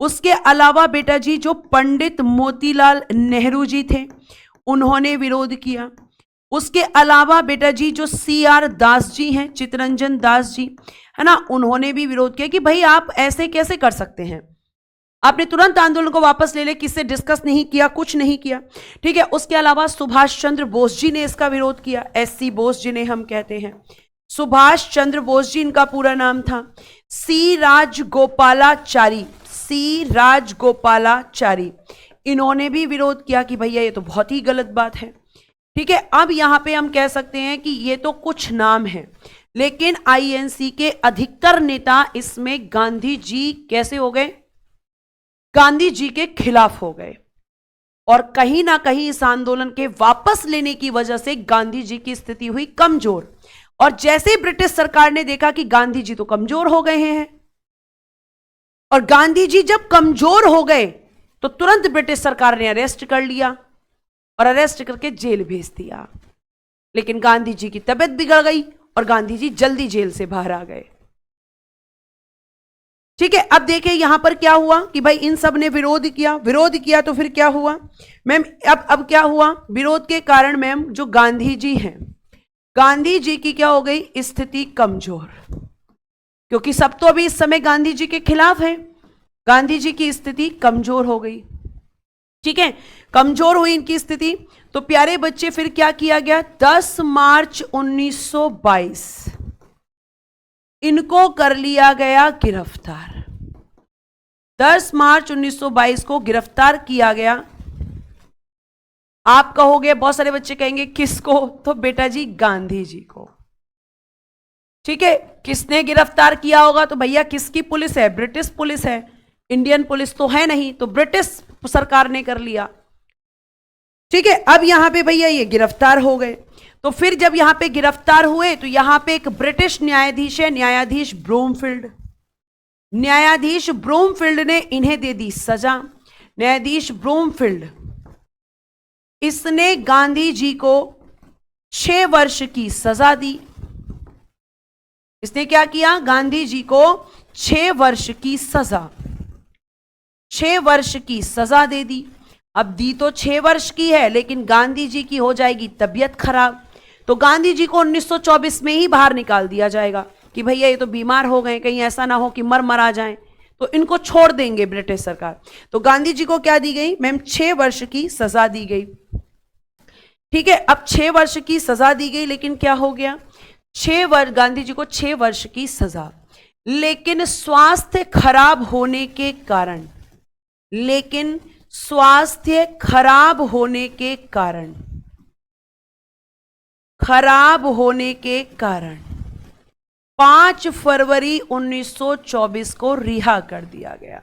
उसके अलावा बेटा जी जो पंडित मोतीलाल नेहरू जी थे उन्होंने विरोध किया। उसके अलावा बेटा जी जो CR दास जी हैं, चित्तरंजन दास जी है ना, उन्होंने भी विरोध किया कि भाई आप ऐसे कैसे कर सकते हैं, आपने तुरंत आंदोलन को वापस ले ले, किससे डिस्कस नहीं किया, कुछ नहीं किया। ठीक है, उसके अलावा सुभाष चंद्र बोस जी ने इसका विरोध किया, SC बोस जिन्हें हम कहते हैं, सुभाष चंद्र बोस जी इनका पूरा नाम था, C राजगोपालाचारी, C राजगोपालाचारी, इन्होंने भी विरोध किया कि भैया ये तो बहुत ही गलत बात है। ठीक है, अब यहां पे हम कह सकते हैं कि ये तो कुछ नाम है, लेकिन INC के अधिकतर नेता इसमें गांधी जी कैसे हो गए, गांधी जी के खिलाफ हो गए। और कहीं ना कहीं इस आंदोलन के वापस लेने की वजह से गांधी जी की स्थिति हुई कमजोर। और जैसे ही ब्रिटिश सरकार ने देखा कि गांधी जी तो कमजोर हो गए हैं, और गांधी जी जब कमजोर हो गए तो तुरंत ब्रिटिश सरकार ने अरेस्ट कर लिया और अरेस्ट करके जेल भेज दिया। लेकिन गांधी जी की तबीयत बिगड़ गई और गांधी जी जल्दी जेल से बाहर आ गए। ठीक है, अब देखिए यहां पर क्या हुआ कि भाई इन सब ने विरोध किया तो फिर क्या हुआ मैम, अब क्या हुआ, विरोध के कारण मैम जो गांधी जी हैं, गांधी जी की क्या हो गई स्थिति कमजोर, क्योंकि सब तो अभी इस समय गांधी जी के खिलाफ हैं। गांधी जी की स्थिति कमजोर हो गई। ठीक है, कमजोर हुई इनकी स्थिति, तो प्यारे बच्चे फिर क्या किया गया, 10 मार्च 1922 इनको कर लिया गया गिरफ्तार। 10 मार्च 1922 को गिरफ्तार किया गया। आप कहोगे, बहुत सारे बच्चे कहेंगे किसको, तो बेटा जी गांधी जी को। ठीक है, किसने गिरफ्तार किया होगा, तो भैया किसकी पुलिस है, ब्रिटिश पुलिस है, इंडियन पुलिस तो है नहीं, तो ब्रिटिश सरकार ने कर लिया। ठीक है, अब यहां पे भैया ये गिरफ्तार हो गए, तो फिर जब यहां पे गिरफ्तार हुए तो यहां पे एक ब्रिटिश न्यायाधीश है, न्यायाधीश ब्रोमफील्ड। न्यायाधीश ब्रोमफील्ड ने इन्हें दे दी सजा। न्यायाधीश ब्रोमफील्ड, इसने गांधी जी को 6 वर्ष की सजा दी। इसने क्या किया, गांधी जी को 6 वर्ष की सजा, 6 वर्ष की सजा दे दी। अब दी तो 6 वर्ष की है, लेकिन गांधी जी की हो जाएगी तबीयत खराब, तो गांधी जी को 1924 में ही बाहर निकाल दिया जाएगा कि भैया ये तो बीमार हो गए, कहीं ऐसा ना हो कि मर जाएं, तो इनको छोड़ देंगे ब्रिटिश सरकार। तो गांधी जी को क्या दी गई मैम, 6 वर्ष की सजा दी गई। ठीक है, अब 6 वर्ष की सजा दी गई, लेकिन क्या हो गया, 6 वर्ष गांधी जी को 6 वर्ष की सजा, लेकिन स्वास्थ्य खराब होने के कारण, लेकिन स्वास्थ्य खराब होने के कारण, खराब होने के कारण 5 फरवरी 1924 को रिहा कर दिया गया।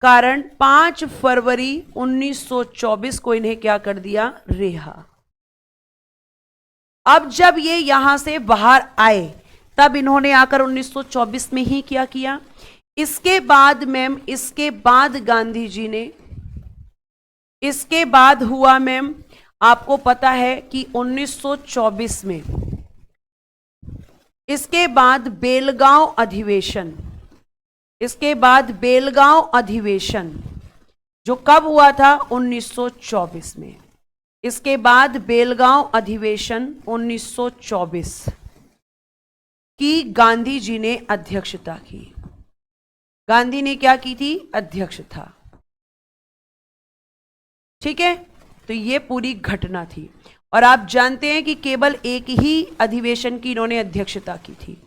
कारण 5 फरवरी 1924 को इन्हें क्या कर दिया, रिहा। अब जब ये यहां से बाहर आए तब इन्होंने आकर 1924 में ही क्या किया, इसके बाद मैम, इसके बाद गांधी जी ने, इसके बाद हुआ मैम, आपको पता है कि 1924 में, इसके बाद बेलगांव अधिवेशन, इसके बाद बेलगांव अधिवेशन जो कब हुआ था, 1924 में। इसके बाद बेलगांव अधिवेशन 1924 की गांधी जी ने अध्यक्षता की। गांधी ने क्या की थी, अध्यक्षता। ठीक है, तो ये पूरी घटना थी। और आप जानते हैं कि केवल एक ही अधिवेशन की इन्होंने अध्यक्षता की थी,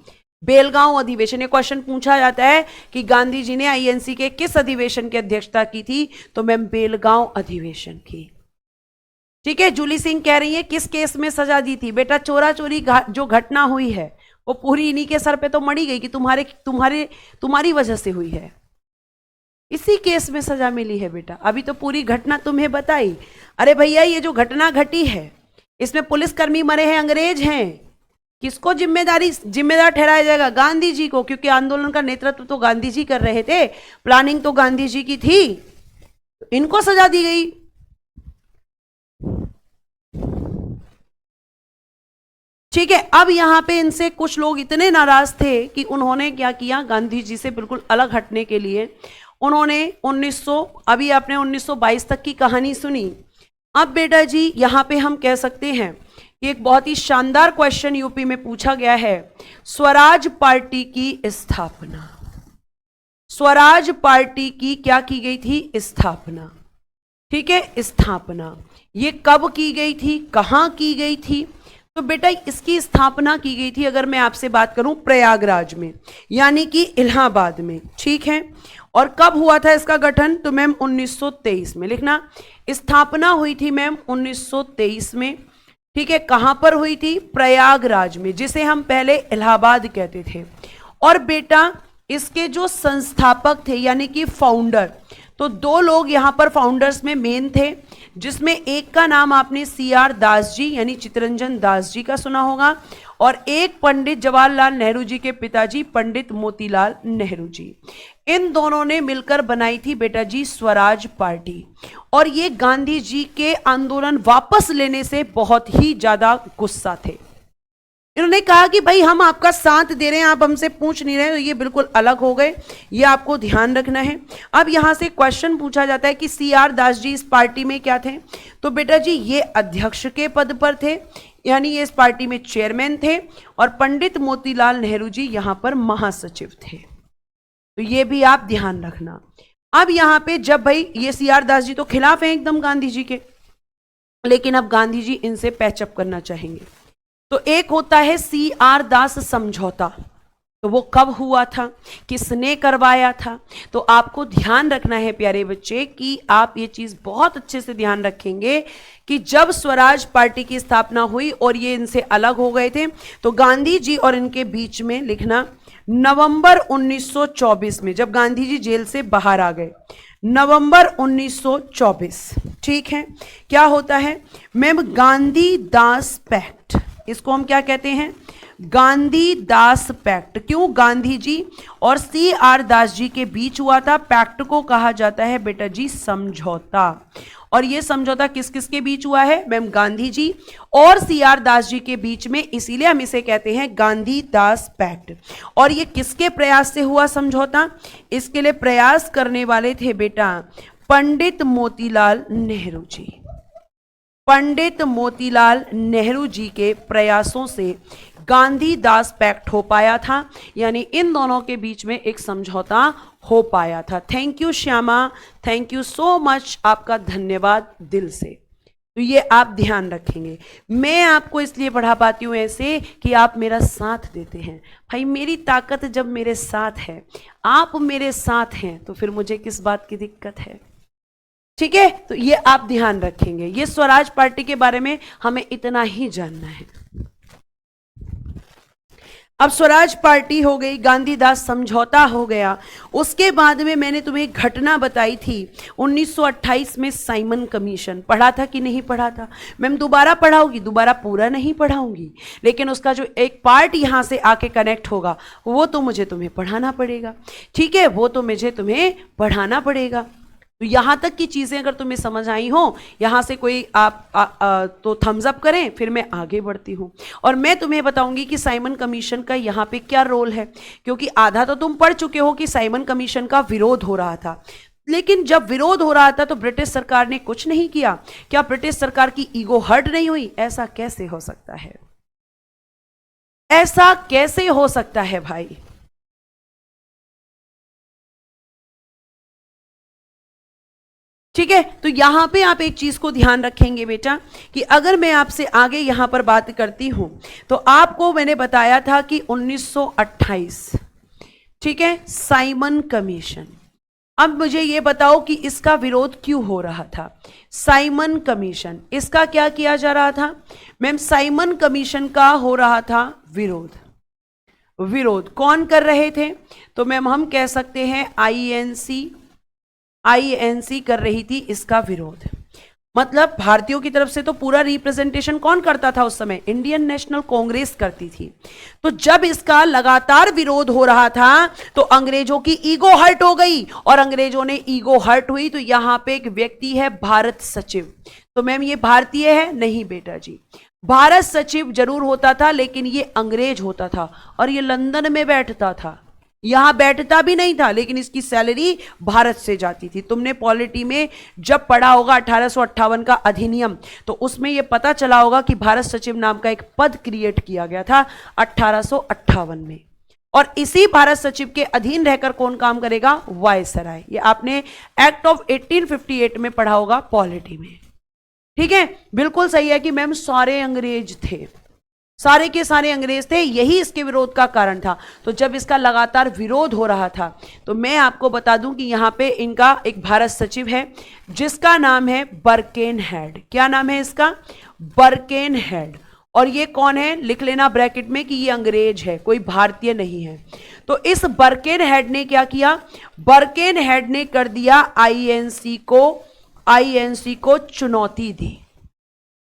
बेलगांव अधिवेशन। ये क्वेश्चन पूछा जाता है कि गांधी जी ने आईएनसी के किस अधिवेशन की अध्यक्षता की थी, तो मैम बेलगांव अधिवेशन की। ठीक है, जूली सिंह कह रही है किस केस में सजा दी थी, बेटा चोरा चोरी जो घटना हुई है वो पूरी इन्हीं के सर पे तो मड़ी गई कि तुम्हारी वजह से हुई है, इसी केस में सजा मिली है बेटा। अभी तो पूरी घटना तुम्हें बताई। अरे भैया ये जो घटना घटी है इसमें पुलिसकर्मी मरे हैं, अंग्रेज हैं, किसको जिम्मेदार ठहराया जाएगा, गांधी जी को, क्योंकि आंदोलन का नेतृत्व तो गांधी जी कर रहे थे, प्लानिंग तो गांधी जी की थी, इनको सजा दी गई। ठीक है, अब यहां पे इनसे कुछ लोग इतने नाराज थे कि उन्होंने क्या किया, गांधी जी से बिल्कुल अलग हटने के लिए उन्होंने 1900, अभी आपने 1922 तक की कहानी सुनी। अब बेटा जी यहां पे हम कह सकते हैं कि एक बहुत ही शानदार क्वेश्चन यूपी में पूछा गया है, स्वराज पार्टी की स्थापना। स्वराज पार्टी की क्या की गई थी, स्थापना। ठीक है, स्थापना ये कब की गई थी, कहां की गई थी, तो बेटा इसकी स्थापना की गई थी, अगर मैं आपसे बात करूं, प्रयागराज में, यानी कि इलाहाबाद में। ठीक है, और कब हुआ था इसका गठन, तो मैम 1923 में, लिखना, स्थापना हुई थी मैम 1923 में। ठीक है, कहां पर हुई थी, प्रयागराज में, जिसे हम पहले इलाहाबाद कहते थे। और बेटा इसके जो संस्थापक थे यानी कि फाउंडर, तो दो लोग यहां पर फाउंडर्स में मेन थे, जिसमें एक का नाम आपने CR दास जी यानी चित्तरंजन दास जी का सुना होगा, और एक पंडित जवाहरलाल नेहरू जी के पिताजी पंडित मोतीलाल नेहरू जी। इन दोनों ने मिलकर बनाई थी बेटा जी स्वराज पार्टी, और ये गांधी जी के आंदोलन वापस लेने से बहुत ही ज्यादा गुस्सा थे। इन्होंने कहा कि भाई हम आपका साथ दे रहे हैं, आप हमसे पूछ नहीं रहे, तो ये बिल्कुल अलग हो गए, ये आपको ध्यान रखना है। अब यहां से क्वेश्चन पूछा जाता है कि CR दास जी इस पार्टी में क्या थे, तो बेटा जी ये अध्यक्ष के पद पर थे, यानी ये इस पार्टी में चेयरमैन थे, और पंडित मोतीलाल नेहरू जी यहां पर महासचिव थे। तो ये भी आप ध्यान रखना। अब यहां पे जब भाई ये CR दास जी तो खिलाफ हैं एकदम गांधी जी के, लेकिन अब गांधी जी इनसे पैचअप करना चाहेंगे। तो एक होता है CR दास समझौता, तो वो कब हुआ था, किसने करवाया था, तो आपको ध्यान रखना है प्यारे बच्चे कि आप ये चीज बहुत अच्छे से ध्यान रखेंगे कि जब स्वराज पार्टी की स्थापना हुई और ये इनसे अलग हो गए थे, तो गांधी जी और इनके बीच में लिखना नवंबर 1924 में, जब गांधी जी जेल से बाहर आ गए, नवंबर 1924, ठीक है, क्या होता है मैम, गांधी दास पैक्ट, इसको हम क्या कहते हैं, गांधी दास पैक्ट। क्यों, गांधी जी और CR दास जी के बीच हुआ था। पैक्ट को कहा जाता है बेटा जी समझौता, और ये समझौता किस किस के बीच हुआ है मैम, गांधी जी और CR दास जी के बीच में, इसीलिए हम इसे कहते हैं गांधी दास पैक्ट। और ये किसके प्रयास से हुआ समझौता, इसके लिए प्रयास करने वाले थे बेटा पंडित मोतीलाल नेहरू जी। पंडित मोतीलाल नेहरू जी के प्रयासों से गांधी दास पैक्ट हो पाया था, यानी इन दोनों के बीच में एक समझौता हो पाया था। Thank you Shyama, thank you so much, आपका धन्यवाद दिल से। तो ये आप ध्यान रखेंगे। मैं आपको इसलिए पढ़ा पाती हूँ ऐसे कि आप मेरा साथ देते हैं। भाई मेरी ताकत जब मेरे साथ है, आप मेरे साथ हैं, तो फिर मुझे किस बात की दिक्कत है, ठीक है। तो ये आप ध्यान रखेंगे। ये स्वराज पार्टी के बारे में हमें इतना ही जानना है। अब स्वराज पार्टी हो गई, गांधी दास समझौता हो गया, उसके बाद में मैंने तुम्हें एक घटना बताई थी 1928 में साइमन कमीशन। पढ़ा था कि नहीं पढ़ा था मैम? दोबारा पढ़ाऊंगी, दोबारा पूरा नहीं पढ़ाऊंगी, लेकिन उसका जो एक पार्ट यहां से आके कनेक्ट होगा वो तो मुझे तुम्हें पढ़ाना पड़ेगा, ठीक है, वो तो मुझे तुम्हें पढ़ाना पड़ेगा। तो यहां तक की चीजें अगर तुम्हें समझ आई हो, यहां से कोई आप तो थम्स अप करें, फिर मैं आगे बढ़ती हूं और मैं तुम्हें बताऊंगी कि साइमन कमीशन का यहां पे क्या रोल है। क्योंकि आधा तो तुम पढ़ चुके हो कि साइमन कमीशन का विरोध हो रहा था, लेकिन जब विरोध हो रहा था तो ब्रिटिश सरकार ने कुछ नहीं किया। क्या ब्रिटिश सरकार की ईगो हर्ट नहीं हुई? ऐसा कैसे हो सकता है, ऐसा कैसे हो सकता है भाई? ठीक है, तो यहां पे आप एक चीज को ध्यान रखेंगे बेटा कि अगर मैं आपसे आगे यहां पर बात करती हूं तो आपको मैंने बताया था कि 1928, ठीक है, साइमन कमीशन। अब मुझे यह बताओ कि इसका विरोध क्यों हो रहा था? साइमन कमीशन, इसका क्या किया जा रहा था मैम? साइमन कमीशन का हो रहा था विरोध। विरोध कौन कर रहे थे? तो मैम हम कह सकते हैं आईएनसी कर रही थी इसका विरोध। मतलब भारतीयों की तरफ से तो पूरा रिप्रेजेंटेशन कौन करता था उस समय? इंडियन नेशनल कांग्रेस करती थी। तो जब इसका लगातार विरोध हो रहा था तो अंग्रेजों की ईगो हर्ट हो गई, और अंग्रेजों ने ईगो हर्ट हुई तो यहां पे एक व्यक्ति है भारत सचिव। तो मैम ये भारतीय है? नहीं बेटा जी, भारत सचिव जरूर होता था लेकिन ये अंग्रेज होता था, और ये लंदन में बैठता था, यहां बैठता भी नहीं था, लेकिन इसकी सैलरी भारत से जाती थी। तुमने पॉलिटी में जब पढ़ा होगा 1858 का अधिनियम, तो उसमें यह पता चला होगा कि भारत सचिव नाम का एक पद क्रिएट किया गया था 1858 में, और इसी भारत सचिव के अधीन रहकर कौन काम करेगा? वायसराय। ये आपने एक्ट ऑफ 1858 में पढ़ा होगा पॉलिटी में, ठीक है। बिल्कुल सही है कि मैम सारे अंग्रेज थे, सारे के सारे अंग्रेज थे, यही इसके विरोध का कारण था। तो जब इसका लगातार विरोध हो रहा था तो मैं आपको बता दूं कि यहां पे इनका एक भारत सचिव है जिसका नाम है बर्केनहेड। क्या नाम है इसका? बर्केनहेड। और ये कौन है, लिख लेना ब्रैकेट में कि ये अंग्रेज है, कोई भारतीय नहीं है। तो इस बर्केनहेड ने क्या किया, बर्केनहेड ने कर दिया आईएनसी को चुनौती दी,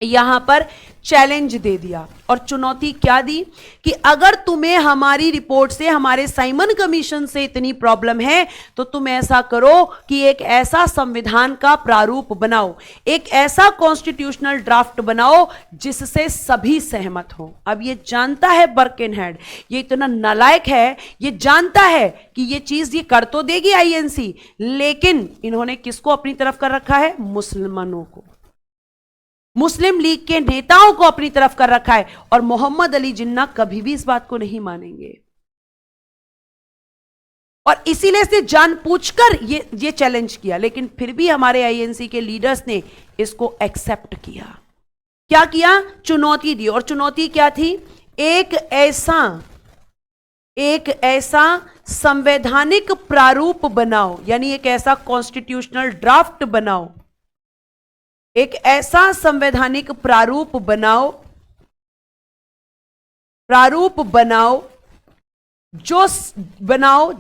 यहां पर चैलेंज दे दिया। और चुनौती क्या दी कि अगर तुम्हें हमारी रिपोर्ट से, हमारे साइमन कमीशन से इतनी प्रॉब्लम है तो तुम ऐसा करो कि एक ऐसा संविधान का प्रारूप बनाओ, एक ऐसा कॉन्स्टिट्यूशनल ड्राफ्ट बनाओ जिससे सभी सहमत हो। अब ये जानता है बर्केनहेड, ये इतना नालायक है, ये जानता है कि ये चीज ये कर तो देगी आईएनसी, लेकिन इन्होंने किसको अपनी तरफ कर रखा है, मुसलमानों को, मुस्लिम लीग के नेताओं को अपनी तरफ कर रखा है। और मोहम्मद अली जिन्ना कभी भी इस बात को नहीं मानेंगे, और इसीलिए से जानबूझकर ये चैलेंज किया। लेकिन फिर भी हमारे आईएनसी के लीडर्स ने इसको एक्सेप्ट किया। क्या किया, चुनौती दी। और चुनौती क्या थी, एक ऐसा संवैधानिक प्रारूप बनाओ, यानी एक ऐसा कॉन्स्टिट्यूशनल ड्राफ्ट बनाओ, एक ऐसा संवैधानिक प्रारूप बनाओ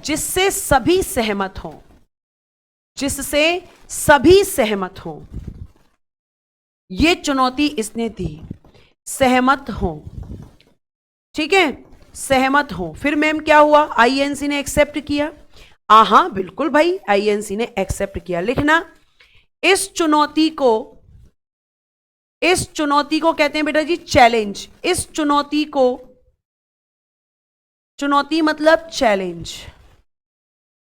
जिससे सभी सहमत हों, ये चुनौती इसने दी, सहमत हों, ठीक है, सहमत हों। फिर मैम क्या हुआ, आईएनसी ने एक्सेप्ट किया। हाँ बिल्कुल भाई, आईएनसी ने एक्सेप्ट किया। लिखना, इस चुनौती को कहते हैं बेटा जी चैलेंज। इस चुनौती मतलब चैलेंज।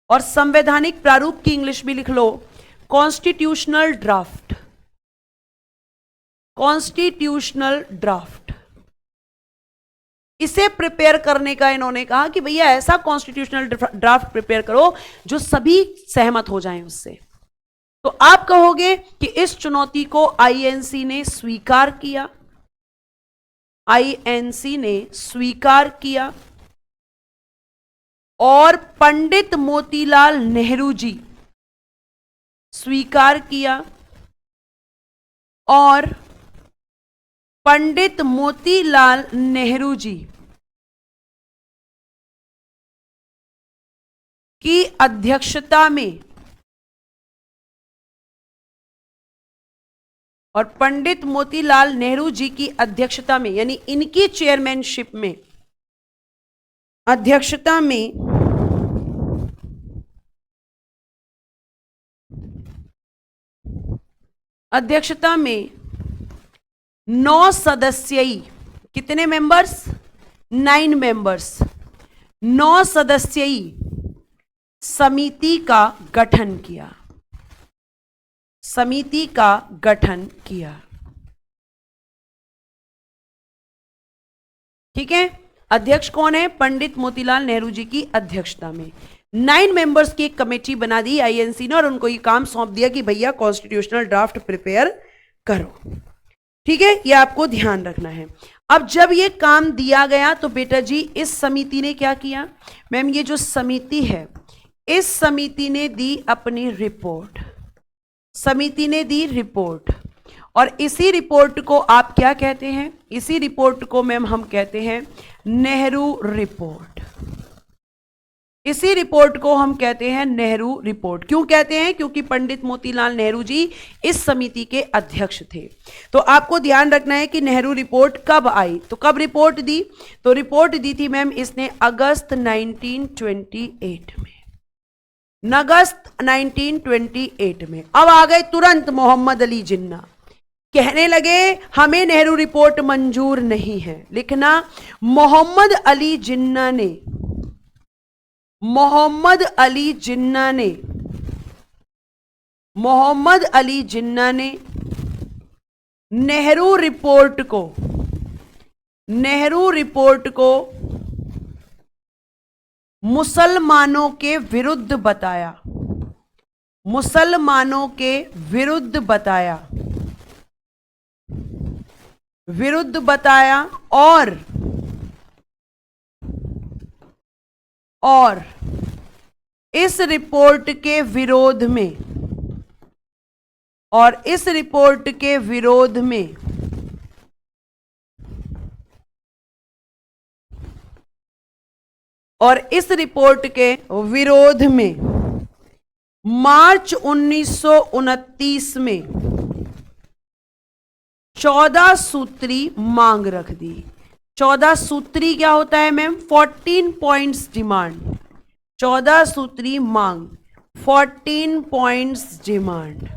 और संवैधानिक प्रारूप की इंग्लिश भी लिख लो, कॉन्स्टिट्यूशनल ड्राफ्ट। इसे प्रिपेयर करने का इन्होंने कहा कि भैया ऐसा कॉन्स्टिट्यूशनल ड्राफ्ट प्रिपेयर करो जो सभी सहमत हो जाएं उससे। तो आप कहोगे कि इस चुनौती को आईएनसी ने स्वीकार किया, और पंडित मोतीलाल नेहरू जी स्वीकार किया, और पंडित मोतीलाल नेहरू जी की अध्यक्षता में, और पंडित मोतीलाल नेहरू जी की अध्यक्षता में, यानी इनकी चेयरमैनशिप में, अध्यक्षता में अध्यक्षता में 9 सदस्यीय, कितने मेंबर्स, 9 मेंबर्स, 9 सदस्यीय समिति का गठन किया। ठीक है, अध्यक्ष कौन है, पंडित मोतीलाल नेहरू जी की अध्यक्षता में 9 मेंबर्स की एक कमेटी बना दी आईएनसी ने, और उनको ये काम सौंप दिया कि भैया कॉन्स्टिट्यूशनल ड्राफ्ट प्रिपेयर करो। ठीक है, ये आपको ध्यान रखना है। अब जब ये काम दिया गया तो बेटा जी इस समिति ने क्या किया, मैम ये जो समिति है, इस समिति ने दी अपनी रिपोर्ट, और इसी रिपोर्ट को आप क्या कहते हैं, इसी रिपोर्ट को मैम हम कहते हैं नेहरू रिपोर्ट। इसी रिपोर्ट को हम कहते हैं नेहरू रिपोर्ट। क्यों कहते हैं, क्योंकि पंडित मोतीलाल नेहरू जी इस समिति के अध्यक्ष थे। तो आपको ध्यान रखना है कि नेहरू रिपोर्ट कब आई, तो कब रिपोर्ट दी, तो रिपोर्ट दी थी मैम इसने अगस्त 1928 में, अगस्त 1928 में। अब आ गए तुरंत मोहम्मद अली जिन्ना, कहने लगे हमें नेहरू रिपोर्ट मंजूर नहीं है। लिखना, मोहम्मद अली जिन्ना ने नेहरू रिपोर्ट को मुसलमानों के विरुद्ध बताया, और इस रिपोर्ट के विरोध में और इस रिपोर्ट के विरोध में मार्च 1929 में 14 सूत्री मांग रख दी। 14 सूत्री क्या होता है मैम? 14 points demand. 14 सूत्री मांग, 14 पॉइंट्स डिमांड,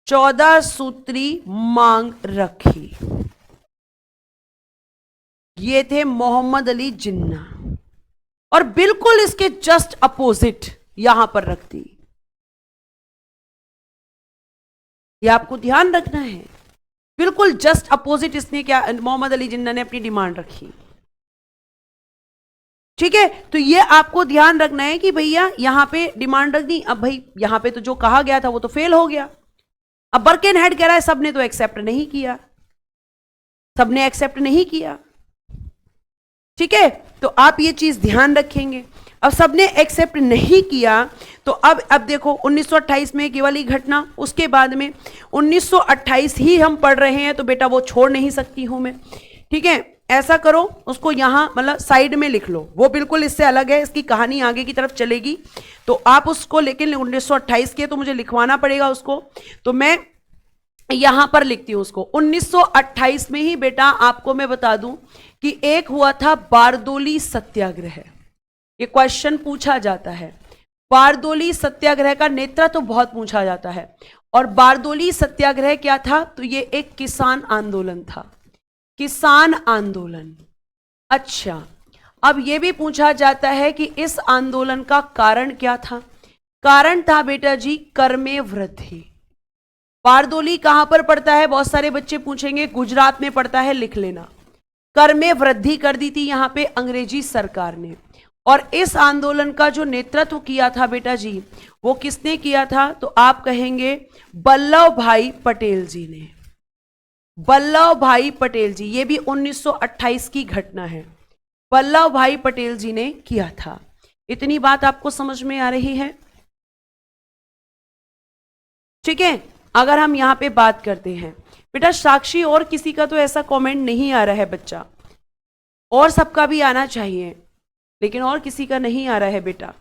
14 सूत्री मांग रखी। ये थे मोहम्मद अली जिन्ना। और बिल्कुल इसके जस्ट अपोजिट यहां पर रख दी। ये आपको ध्यान रखना है, बिल्कुल जस्ट अपोजिट इसने क्या, मोहम्मद अली जिन्ना ने अपनी डिमांड रखी। ठीक है, तो ये आपको ध्यान रखना है कि भैया यहां पे डिमांड रख दी। अब भाई यहां पे तो जो कहा गया था वो तो फेल हो गया। अब बर्केनहेड कह रहा है सबने तो एक्सेप्ट नहीं किया, सबने एक्सेप्ट नहीं किया। ठीक है, तो आप ये चीज ध्यान रखेंगे। अब सबने एक्सेप्ट नहीं किया तो अब देखो 1928 में केवल ही घटना, उसके बाद में 1928 ही हम पढ़ रहे हैं तो बेटा वो छोड़ नहीं सकती हूं मैं। ठीक है, ऐसा करो उसको यहां मतलब साइड में लिख लो, वो बिल्कुल इससे अलग है, इसकी कहानी आगे की तरफ चलेगी तो आप उसको, लेकिन 1928 के तो मुझे लिखवाना पड़ेगा उसको, तो मैं यहां पर लिखती हूं उसको। 1928 में ही बेटा आपको मैं बता दूं कि एक हुआ था बारदोली सत्याग्रह। ये क्वेश्चन पूछा जाता है, बारदोली सत्याग्रह का नेतृत्व तो बहुत पूछा जाता है। और बारदोली सत्याग्रह क्या था? तो ये एक किसान आंदोलन था, किसान आंदोलन। अच्छा, अब ये भी पूछा जाता है कि इस आंदोलन का कारण क्या था? कारण था बेटा जी कर में वृद्धि। बारदोली कहां पर पड़ता है? बहुत सारे बच्चे पूछेंगे, गुजरात में पड़ता है, लिख लेना। कर में वृद्धि कर दी थी यहां पे अंग्रेजी सरकार ने। और इस आंदोलन का जो नेतृत्व किया था बेटा जी, वो किसने किया था? तो आप कहेंगे वल्लभ भाई पटेल जी ने। वल्लभ भाई पटेल जी, ये भी 1928 की घटना है, वल्लभ भाई पटेल जी ने किया था। इतनी बात आपको समझ में आ रही है? ठीक है, अगर हम यहां पे बात करते हैं बेटा, साक्षी और किसी का तो ऐसा कमेंट नहीं आ रहा है बच्चा, और सबका भी आना चाहिए, लेकिन और किसी का नहीं आ रहा है बेटा।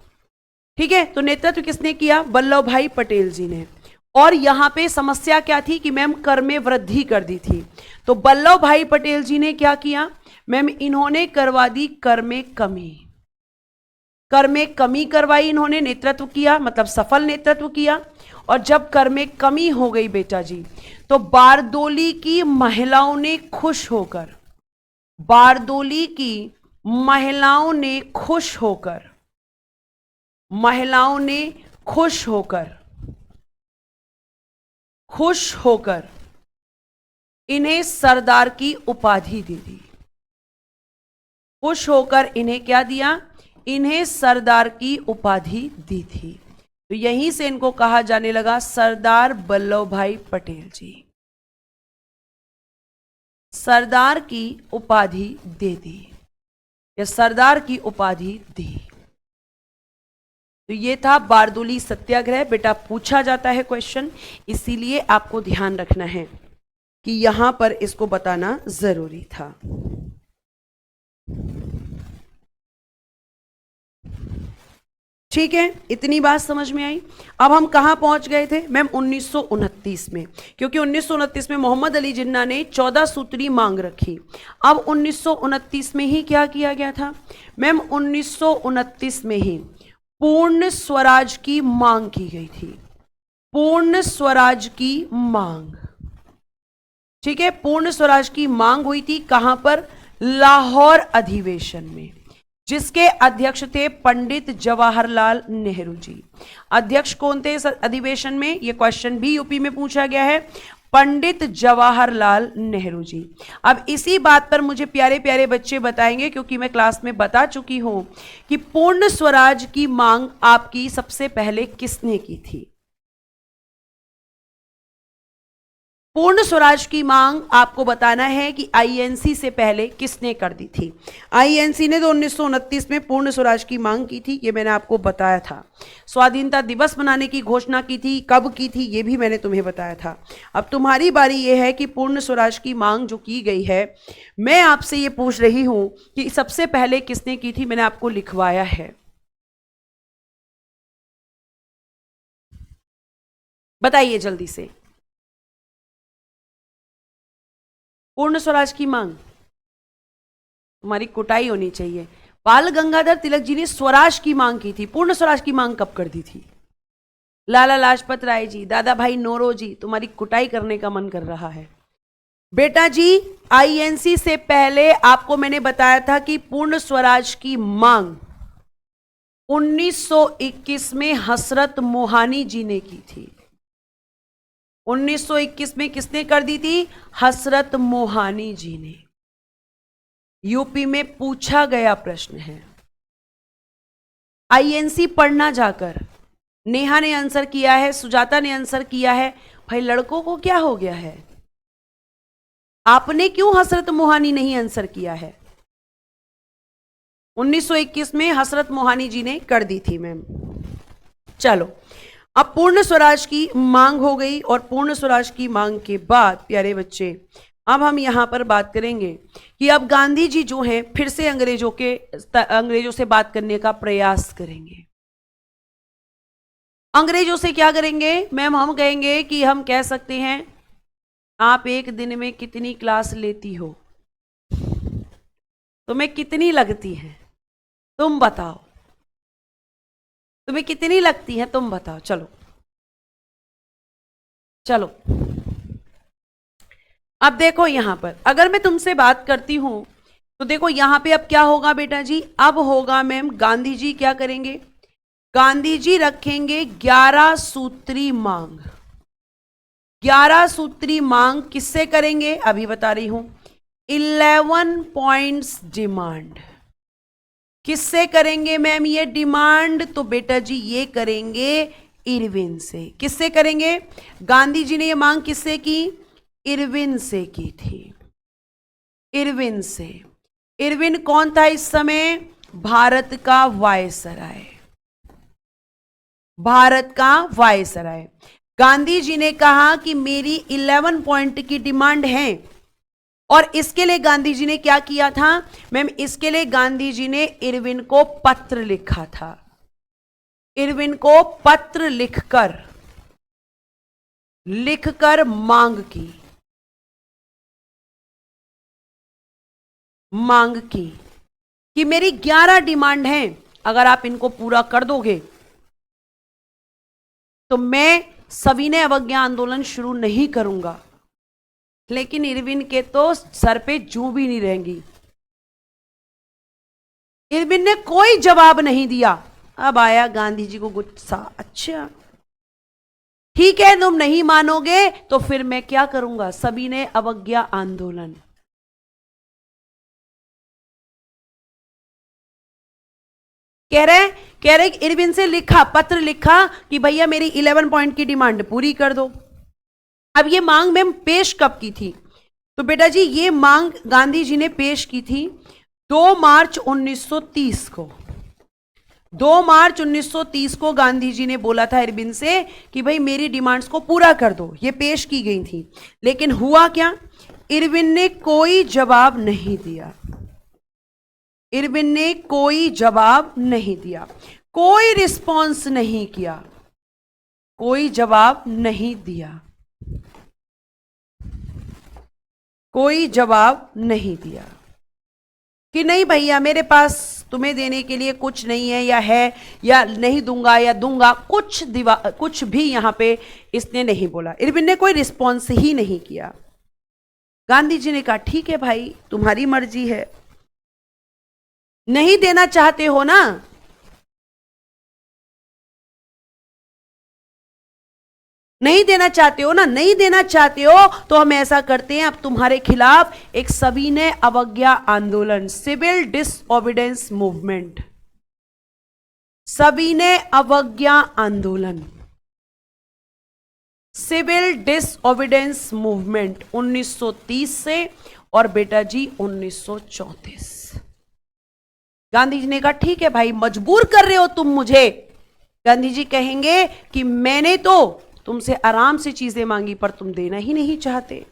ठीक है, तो नेतृत्व किसने किया? वल्लभ भाई पटेल जी ने। और यहां पे समस्या क्या थी कि मैम कर में वृद्धि कर दी थी, तो वल्लभ भाई पटेल जी ने क्या किया मैम? इन्होंने करवा दी कर में कमी। कर में कमी करवाई इन्होंने, नेतृत्व किया, मतलब सफल नेतृत्व किया। और जब कर में कमी हो गई बेटा जी, तो बारदोली की महिलाओं ने खुश होकर, बारदोली की महिलाओं ने खुश होकर, महिलाओं ने खुश होकर, खुश होकर इन्हें सरदार की उपाधि दे दी। खुश होकर इन्हें क्या दिया? इन्हें सरदार की उपाधि दी थी। तो यहीं से इनको कहा जाने लगा सरदार वल्लभ भाई पटेल जी। सरदार की उपाधि दे दी, या सरदार की उपाधि दी। तो ये था बारदोली सत्याग्रह। बेटा पूछा जाता है क्वेश्चन, इसीलिए आपको ध्यान रखना है कि यहां पर इसको बताना जरूरी था। ठीक है, इतनी बात समझ में आई। अब हम कहां पहुंच गए थे मैम? 1929 में, क्योंकि 1929 में मोहम्मद अली जिन्ना ने 14 सूत्री मांग रखी। अब 1929 में ही क्या किया गया था मैम? 1929 में ही पूर्ण स्वराज की मांग की गई थी, पूर्ण स्वराज की मांग। ठीक है, पूर्ण स्वराज की मांग हुई थी कहां पर? लाहौर अधिवेशन में, जिसके अध्यक्ष थे पंडित जवाहरलाल नेहरू जी। अध्यक्ष कौन थे इस अधिवेशन में? यह क्वेश्चन भी यूपी में पूछा गया है, पंडित जवाहरलाल नेहरू जी। अब इसी बात पर मुझे प्यारे प्यारे बच्चे बताएंगे, क्योंकि मैं क्लास में बता चुकी हूं कि पूर्ण स्वराज की मांग आपकी सबसे पहले किसने की थी? पूर्ण स्वराज की मांग आपको बताना है कि आईएनसी से पहले किसने कर दी थी। आईएनसी ने तो 1929 में पूर्ण स्वराज की मांग की थी, ये मैंने आपको बताया था। स्वाधीनता दिवस मनाने की घोषणा की थी, कब की थी ये भी मैंने तुम्हें बताया था। अब तुम्हारी बारी ये है कि पूर्ण स्वराज की मांग जो की गई है, मैं आपसे ये पूछ रही हूं कि सबसे पहले किसने की थी। मैंने आपको लिखवाया है, बताइए जल्दी से। पूर्ण स्वराज की मांग, तुम्हारी कुटाई होनी चाहिए। बाल गंगाधर तिलक जी ने स्वराज की मांग की थी। पूर्ण स्वराज की मांग कब कर दी थी? लाला लाजपत राय जी, दादा भाई नौरोजी। तुम्हारी कुटाई करने का मन कर रहा है बेटा जी। आईएनसी से पहले आपको मैंने बताया था कि पूर्ण स्वराज की मांग 1921 में हसरत मोहानी जी ने की थी। 1921 में किसने कर दी थी? हसरत मोहानी जी ने। यूपी में पूछा गया प्रश्न है, आईएनसी पढ़ना जाकर। नेहा ने आंसर किया है, सुजाता ने आंसर किया है। भाई लड़कों को क्या हो गया है? आपने क्यों हसरत मोहानी नहीं आंसर किया है? 1921 में हसरत मोहानी जी ने कर दी थी मैम। चलो, अब पूर्ण स्वराज की मांग हो गई, और पूर्ण स्वराज की मांग के बाद प्यारे बच्चे अब हम यहां पर बात करेंगे कि अब गांधी जी जो हैं फिर से अंग्रेजों से बात करने का प्रयास करेंगे। अंग्रेजों से क्या करेंगे मैम? हम कहेंगे कि हम कह सकते हैं, आप एक दिन में कितनी क्लास लेती हो? तुम्हें कितनी लगती है? तुम बताओ, तुम्हें कितनी लगती है? तुम बताओ। चलो चलो, अब देखो यहां पर अगर मैं तुमसे बात करती हूं तो देखो यहां पे अब क्या होगा बेटा जी? अब होगा मैम, गांधी जी क्या करेंगे? गांधी जी रखेंगे 11 सूत्री मांग। 11 सूत्री मांग किससे करेंगे? अभी बता रही हूं। 11 पॉइंट्स डिमांड किससे करेंगे मैम ये डिमांड? तो बेटा जी ये करेंगे इरविन से। किससे करेंगे? गांधी जी ने ये मांग किससे की? इरविन से की थी। इरविन से। इरविन कौन था इस समय? भारत का वायसराय। भारत का वायसराय। गांधी जी ने कहा कि मेरी 11 पॉइंट की डिमांड है, और इसके लिए गांधी जी ने क्या किया था मैम? इसके लिए गांधी जी ने इरविन को पत्र लिखा था। इरविन को पत्र लिखकर मांग की कि मेरी 11 डिमांड हैं, अगर आप इनको पूरा कर दोगे तो मैं सविनय अवज्ञा आंदोलन शुरू नहीं करूंगा। लेकिन इरविन के तो सर पे जूं भी नहीं रहेंगी। इरविन ने कोई जवाब नहीं दिया। अब आया गांधी जी को गुस्सा। अच्छा ठीक है, तुम नहीं मानोगे तो फिर मैं क्या करूंगा? सविनय अवज्ञा आंदोलन। कह रहे इरविन से लिखा, पत्र लिखा कि भैया मेरी 11 पॉइंट की डिमांड पूरी कर दो। अब ये मांग मैम पेश कब की थी? तो बेटा जी ये मांग गांधी जी ने पेश की थी 2 मार्च 1930 को। 2 मार्च 1930 को गांधी जी ने बोला था इरविन से कि भाई मेरी डिमांड्स को पूरा कर दो। ये पेश की गई थी, लेकिन हुआ क्या? इरविन ने कोई जवाब नहीं दिया। इरविन ने कोई जवाब नहीं दिया, कोई रिस्पॉन्स नहीं किया, कोई जवाब नहीं दिया, कोई जवाब नहीं दिया कि नहीं भैया मेरे पास तुम्हें देने के लिए कुछ नहीं है, या नहीं दूंगा या दूंगा, कुछ भी यहां पे इसने नहीं बोला। इरविन ने कोई रिस्पॉन्स ही नहीं किया। गांधी जी ने कहा ठीक है भाई तुम्हारी मर्जी है, नहीं देना चाहते हो ना, नहीं देना चाहते हो ना, नहीं देना चाहते हो तो हम ऐसा करते हैं, अब तुम्हारे खिलाफ एक सविनय अवज्ञा आंदोलन, सिविल डिसओबीडेंस मूवमेंट, सविनय अवज्ञा आंदोलन, सिविल डिसओबीडियंस मूवमेंट 1930 से और बेटा जी 1934। गांधी जी ने कहा ठीक है भाई, मजबूर कर रहे हो तुम मुझे। गांधी जी कहेंगे कि मैंने तो तुमसे आराम से चीजें मांगी पर तुम देना ही नहीं चाहते।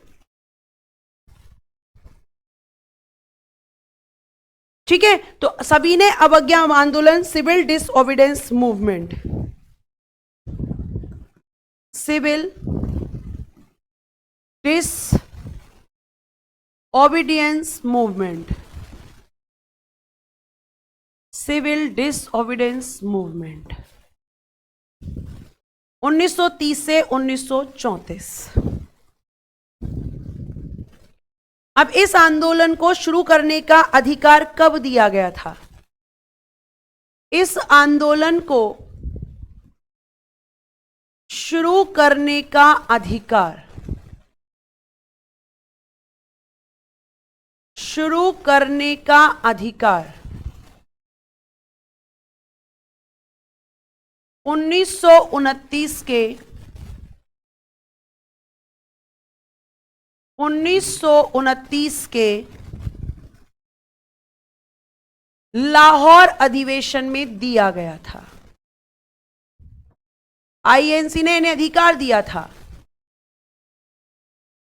ठीक है, तो सभी ने अवज्ञा आंदोलन, civil disobedience movement, civil disobedience movement, civil disobedience movement 1930 से 1934। अब इस आंदोलन को शुरू करने का अधिकार कब दिया गया था? इस आंदोलन को शुरू करने का अधिकार, शुरू करने का अधिकार 1929 के लाहौर अधिवेशन में दिया गया था। आईएनसी ने इन्हें अधिकार दिया था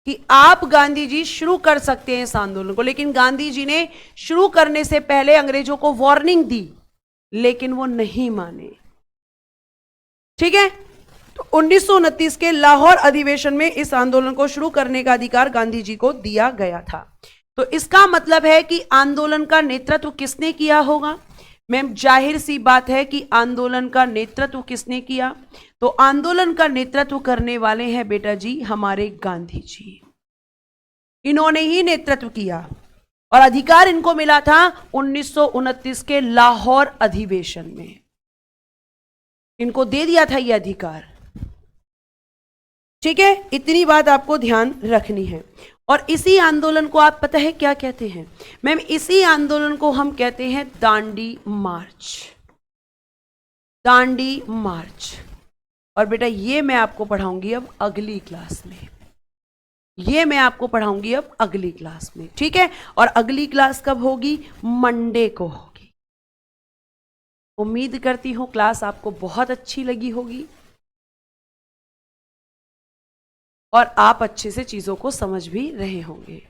कि आप गांधी जी शुरू कर सकते हैं इस आंदोलन को, लेकिन गांधी जी ने शुरू करने से पहले अंग्रेजों को वार्निंग दी, लेकिन वो नहीं माने। ठीक है, तो 1929 के लाहौर अधिवेशन में इस आंदोलन को शुरू करने का अधिकार गांधी जी को दिया गया था। तो इसका मतलब है कि आंदोलन का नेतृत्व किसने किया होगा? मैम जाहिर सी बात है कि आंदोलन का नेतृत्व किसने किया? तो आंदोलन का नेतृत्व करने वाले हैं बेटा जी हमारे गांधी जी। इन्होंने ही नेतृत्व किया और अधिकार इनको मिला था 1929 के लाहौर अधिवेशन में। इनको दे दिया था यह अधिकार। ठीक है, इतनी बात आपको ध्यान रखनी है। और इसी आंदोलन को आप पता है क्या कहते हैं? मैम इसी आंदोलन को हम कहते हैं दांडी मार्च। दांडी मार्च। और बेटा ये मैं आपको पढ़ाऊंगी अब अगली क्लास में, ये मैं आपको पढ़ाऊंगी अब अगली क्लास में। ठीक है, और अगली क्लास कब होगी? मंडे को होगी। उम्मीद करती हूं क्लास आपको बहुत अच्छी लगी होगी और आप अच्छे से चीजों को समझ भी रहे होंगे।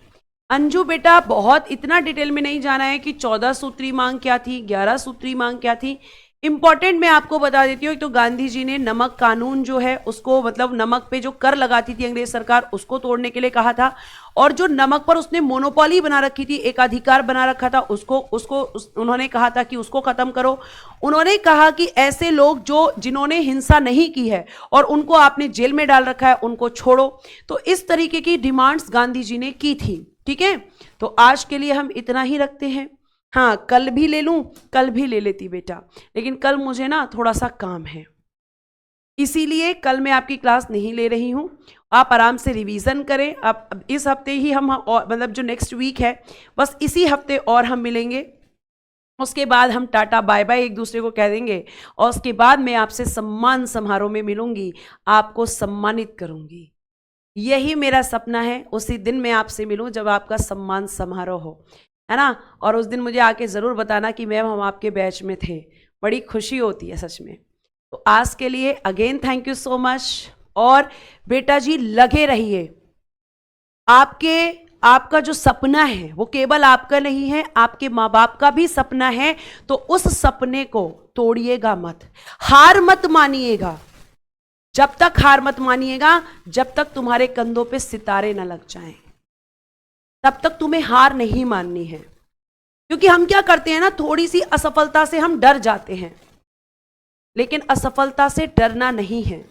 अंजू बेटा बहुत इतना डिटेल में नहीं जाना है कि 14 सूत्री मांग क्या थी, 11 सूत्री मांग क्या थी। इंपॉर्टेंट मैं आपको बता देती हूँ। तो गांधी जी ने नमक कानून जो है उसको, मतलब नमक पे जो कर लगाती थी अंग्रेज सरकार, उसको तोड़ने के लिए कहा था। और जो नमक पर उसने मोनोपोली बना रखी थी, एकाधिकार बना रखा था, उन्होंने कहा था कि उसको खत्म करो। उन्होंने कहा कि ऐसे लोग जिन्होंने हिंसा नहीं की है और उनको आपने जेल में डाल रखा है, उनको छोड़ो। तो इस तरीके की डिमांड्स गांधी जी ने की थी। ठीक है, तो आज के लिए हम इतना ही रखते हैं। हाँ, कल भी ले लूं, कल भी ले लेती बेटा, लेकिन कल मुझे ना थोड़ा सा काम है, इसीलिए कल मैं आपकी क्लास नहीं ले रही हूं। आप आराम से रिवीजन करें। अब इस हफ्ते ही हम और मतलब जो नेक्स्ट वीक है बस इसी हफ्ते और हम मिलेंगे। उसके बाद हम टाटा बाय बाय एक दूसरे को कह देंगे और उसके बाद मैं आपसे सम्मान समारोह में मिलूंगी, आपको सम्मानित करूंगी। यही मेरा सपना है, उसी दिन मैं आपसे मिलूं जब आपका सम्मान समारोह हो, है ना। और उस दिन मुझे आके ज़रूर बताना कि मैम हम आपके बैच में थे, बड़ी खुशी होती है सच में। तो आज के लिए again thank you so much. और बेटा जी लगे रहिए, आपका जो सपना है वो केवल आपका नहीं है, आपके माँ बाप का भी सपना है। तो उस सपने को तोड़िएगा मत, हार मत मानिएगा। जब तक हार मत मानिएगा, जब तक तुम्हारे कंधों पे सितारे न लग जाएं, तब तक तुम्हें हार नहीं माननी है। क्योंकि हम क्या करते हैं ना, थोड़ी सी असफलता से हम डर जाते हैं, लेकिन असफलता से डरना नहीं है,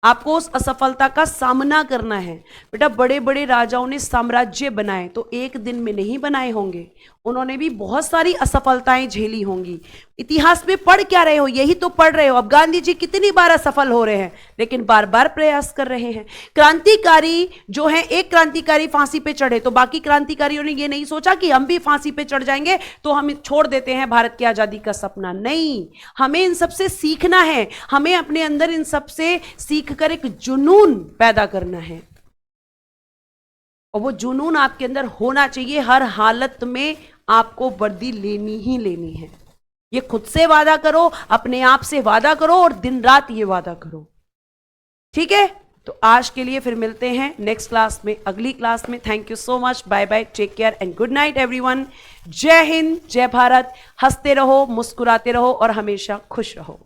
आपको उस असफलता का सामना करना है। बेटा बड़े बड़े राजाओं ने साम्राज्य बनाए तो एक दिन में नहीं बनाए होंगे, उन्होंने भी बहुत सारी असफलताएं झेली होंगी। इतिहास में पढ़ क्या रहे हो, यही तो पढ़ रहे हो। अब गांधी जी कितनी बार असफल हो रहे हैं, लेकिन बार बार प्रयास कर रहे हैं। क्रांतिकारी जो है, एक क्रांतिकारी फांसी पे चढ़े तो बाकी क्रांतिकारियों ने ये नहीं सोचा कि हम भी फांसी पे चढ़ जाएंगे तो हम छोड़ देते हैं भारत की आजादी का सपना। नहीं, हमें इन सबसे सीखना है, हमें अपने अंदर इन सबसे सीखकर एक जुनून पैदा करना है, और वो जुनून आपके अंदर होना चाहिए। हर हालत में आपको वर्दी लेनी ही लेनी है। ये खुद से वादा करो, अपने आप से वादा करो और दिन रात ये वादा करो, ठीक है। तो आज के लिए फिर मिलते हैं नेक्स्ट क्लास में, अगली क्लास में। Thank you so much, bye bye, take care and good night everyone. जय हिंद, जय भारत। हंसते रहो, मुस्कुराते रहो और हमेशा खुश रहो।